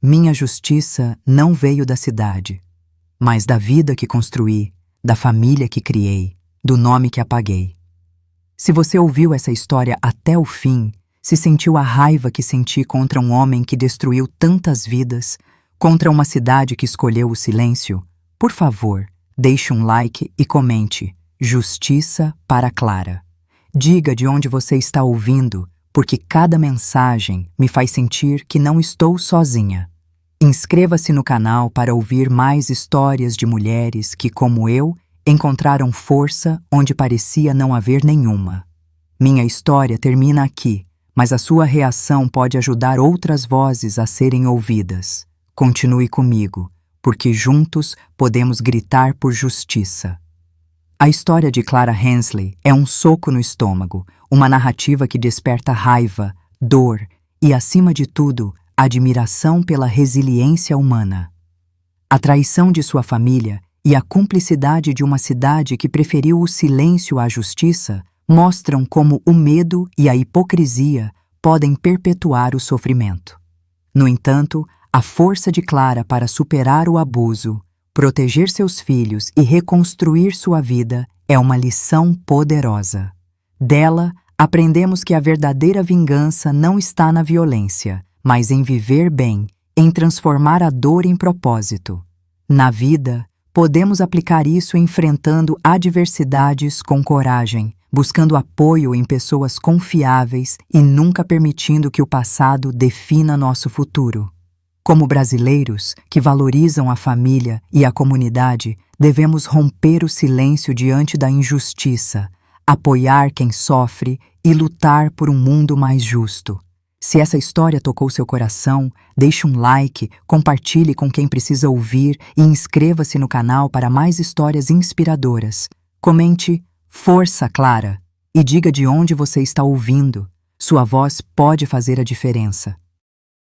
Minha justiça não veio da cidade, mas da vida que construí, da família que criei, do nome que apaguei. Se você ouviu essa história até o fim, se sentiu a raiva que senti contra um homem que destruiu tantas vidas, contra uma cidade que escolheu o silêncio, por favor, deixe um like e comente Justiça para Clara. Diga de onde você está ouvindo, porque cada mensagem me faz sentir que não estou sozinha. Inscreva-se no canal para ouvir mais histórias de mulheres que, como eu, encontraram força onde parecia não haver nenhuma. Minha história termina aqui, mas a sua reação pode ajudar outras vozes a serem ouvidas. Continue comigo, porque juntos podemos gritar por justiça. A história de Clara Hensley é um soco no estômago, uma narrativa que desperta raiva, dor e, acima de tudo, admiração pela resiliência humana. A traição de sua família e a cumplicidade de uma cidade que preferiu o silêncio à justiça mostram como o medo e a hipocrisia podem perpetuar o sofrimento. No entanto, a força de Clara para superar o abuso, proteger seus filhos e reconstruir sua vida é uma lição poderosa. Dela, aprendemos que a verdadeira vingança não está na violência, mas em viver bem, em transformar a dor em propósito. Na vida, podemos aplicar isso enfrentando adversidades com coragem, buscando apoio em pessoas confiáveis e nunca permitindo que o passado defina nosso futuro. Como brasileiros que valorizam a família e a comunidade, devemos romper o silêncio diante da injustiça, apoiar quem sofre e lutar por um mundo mais justo. Se essa história tocou seu coração, deixe um like, compartilhe com quem precisa ouvir e inscreva-se no canal para mais histórias inspiradoras. Comente "Força, Clara" e diga de onde você está ouvindo. Sua voz pode fazer a diferença.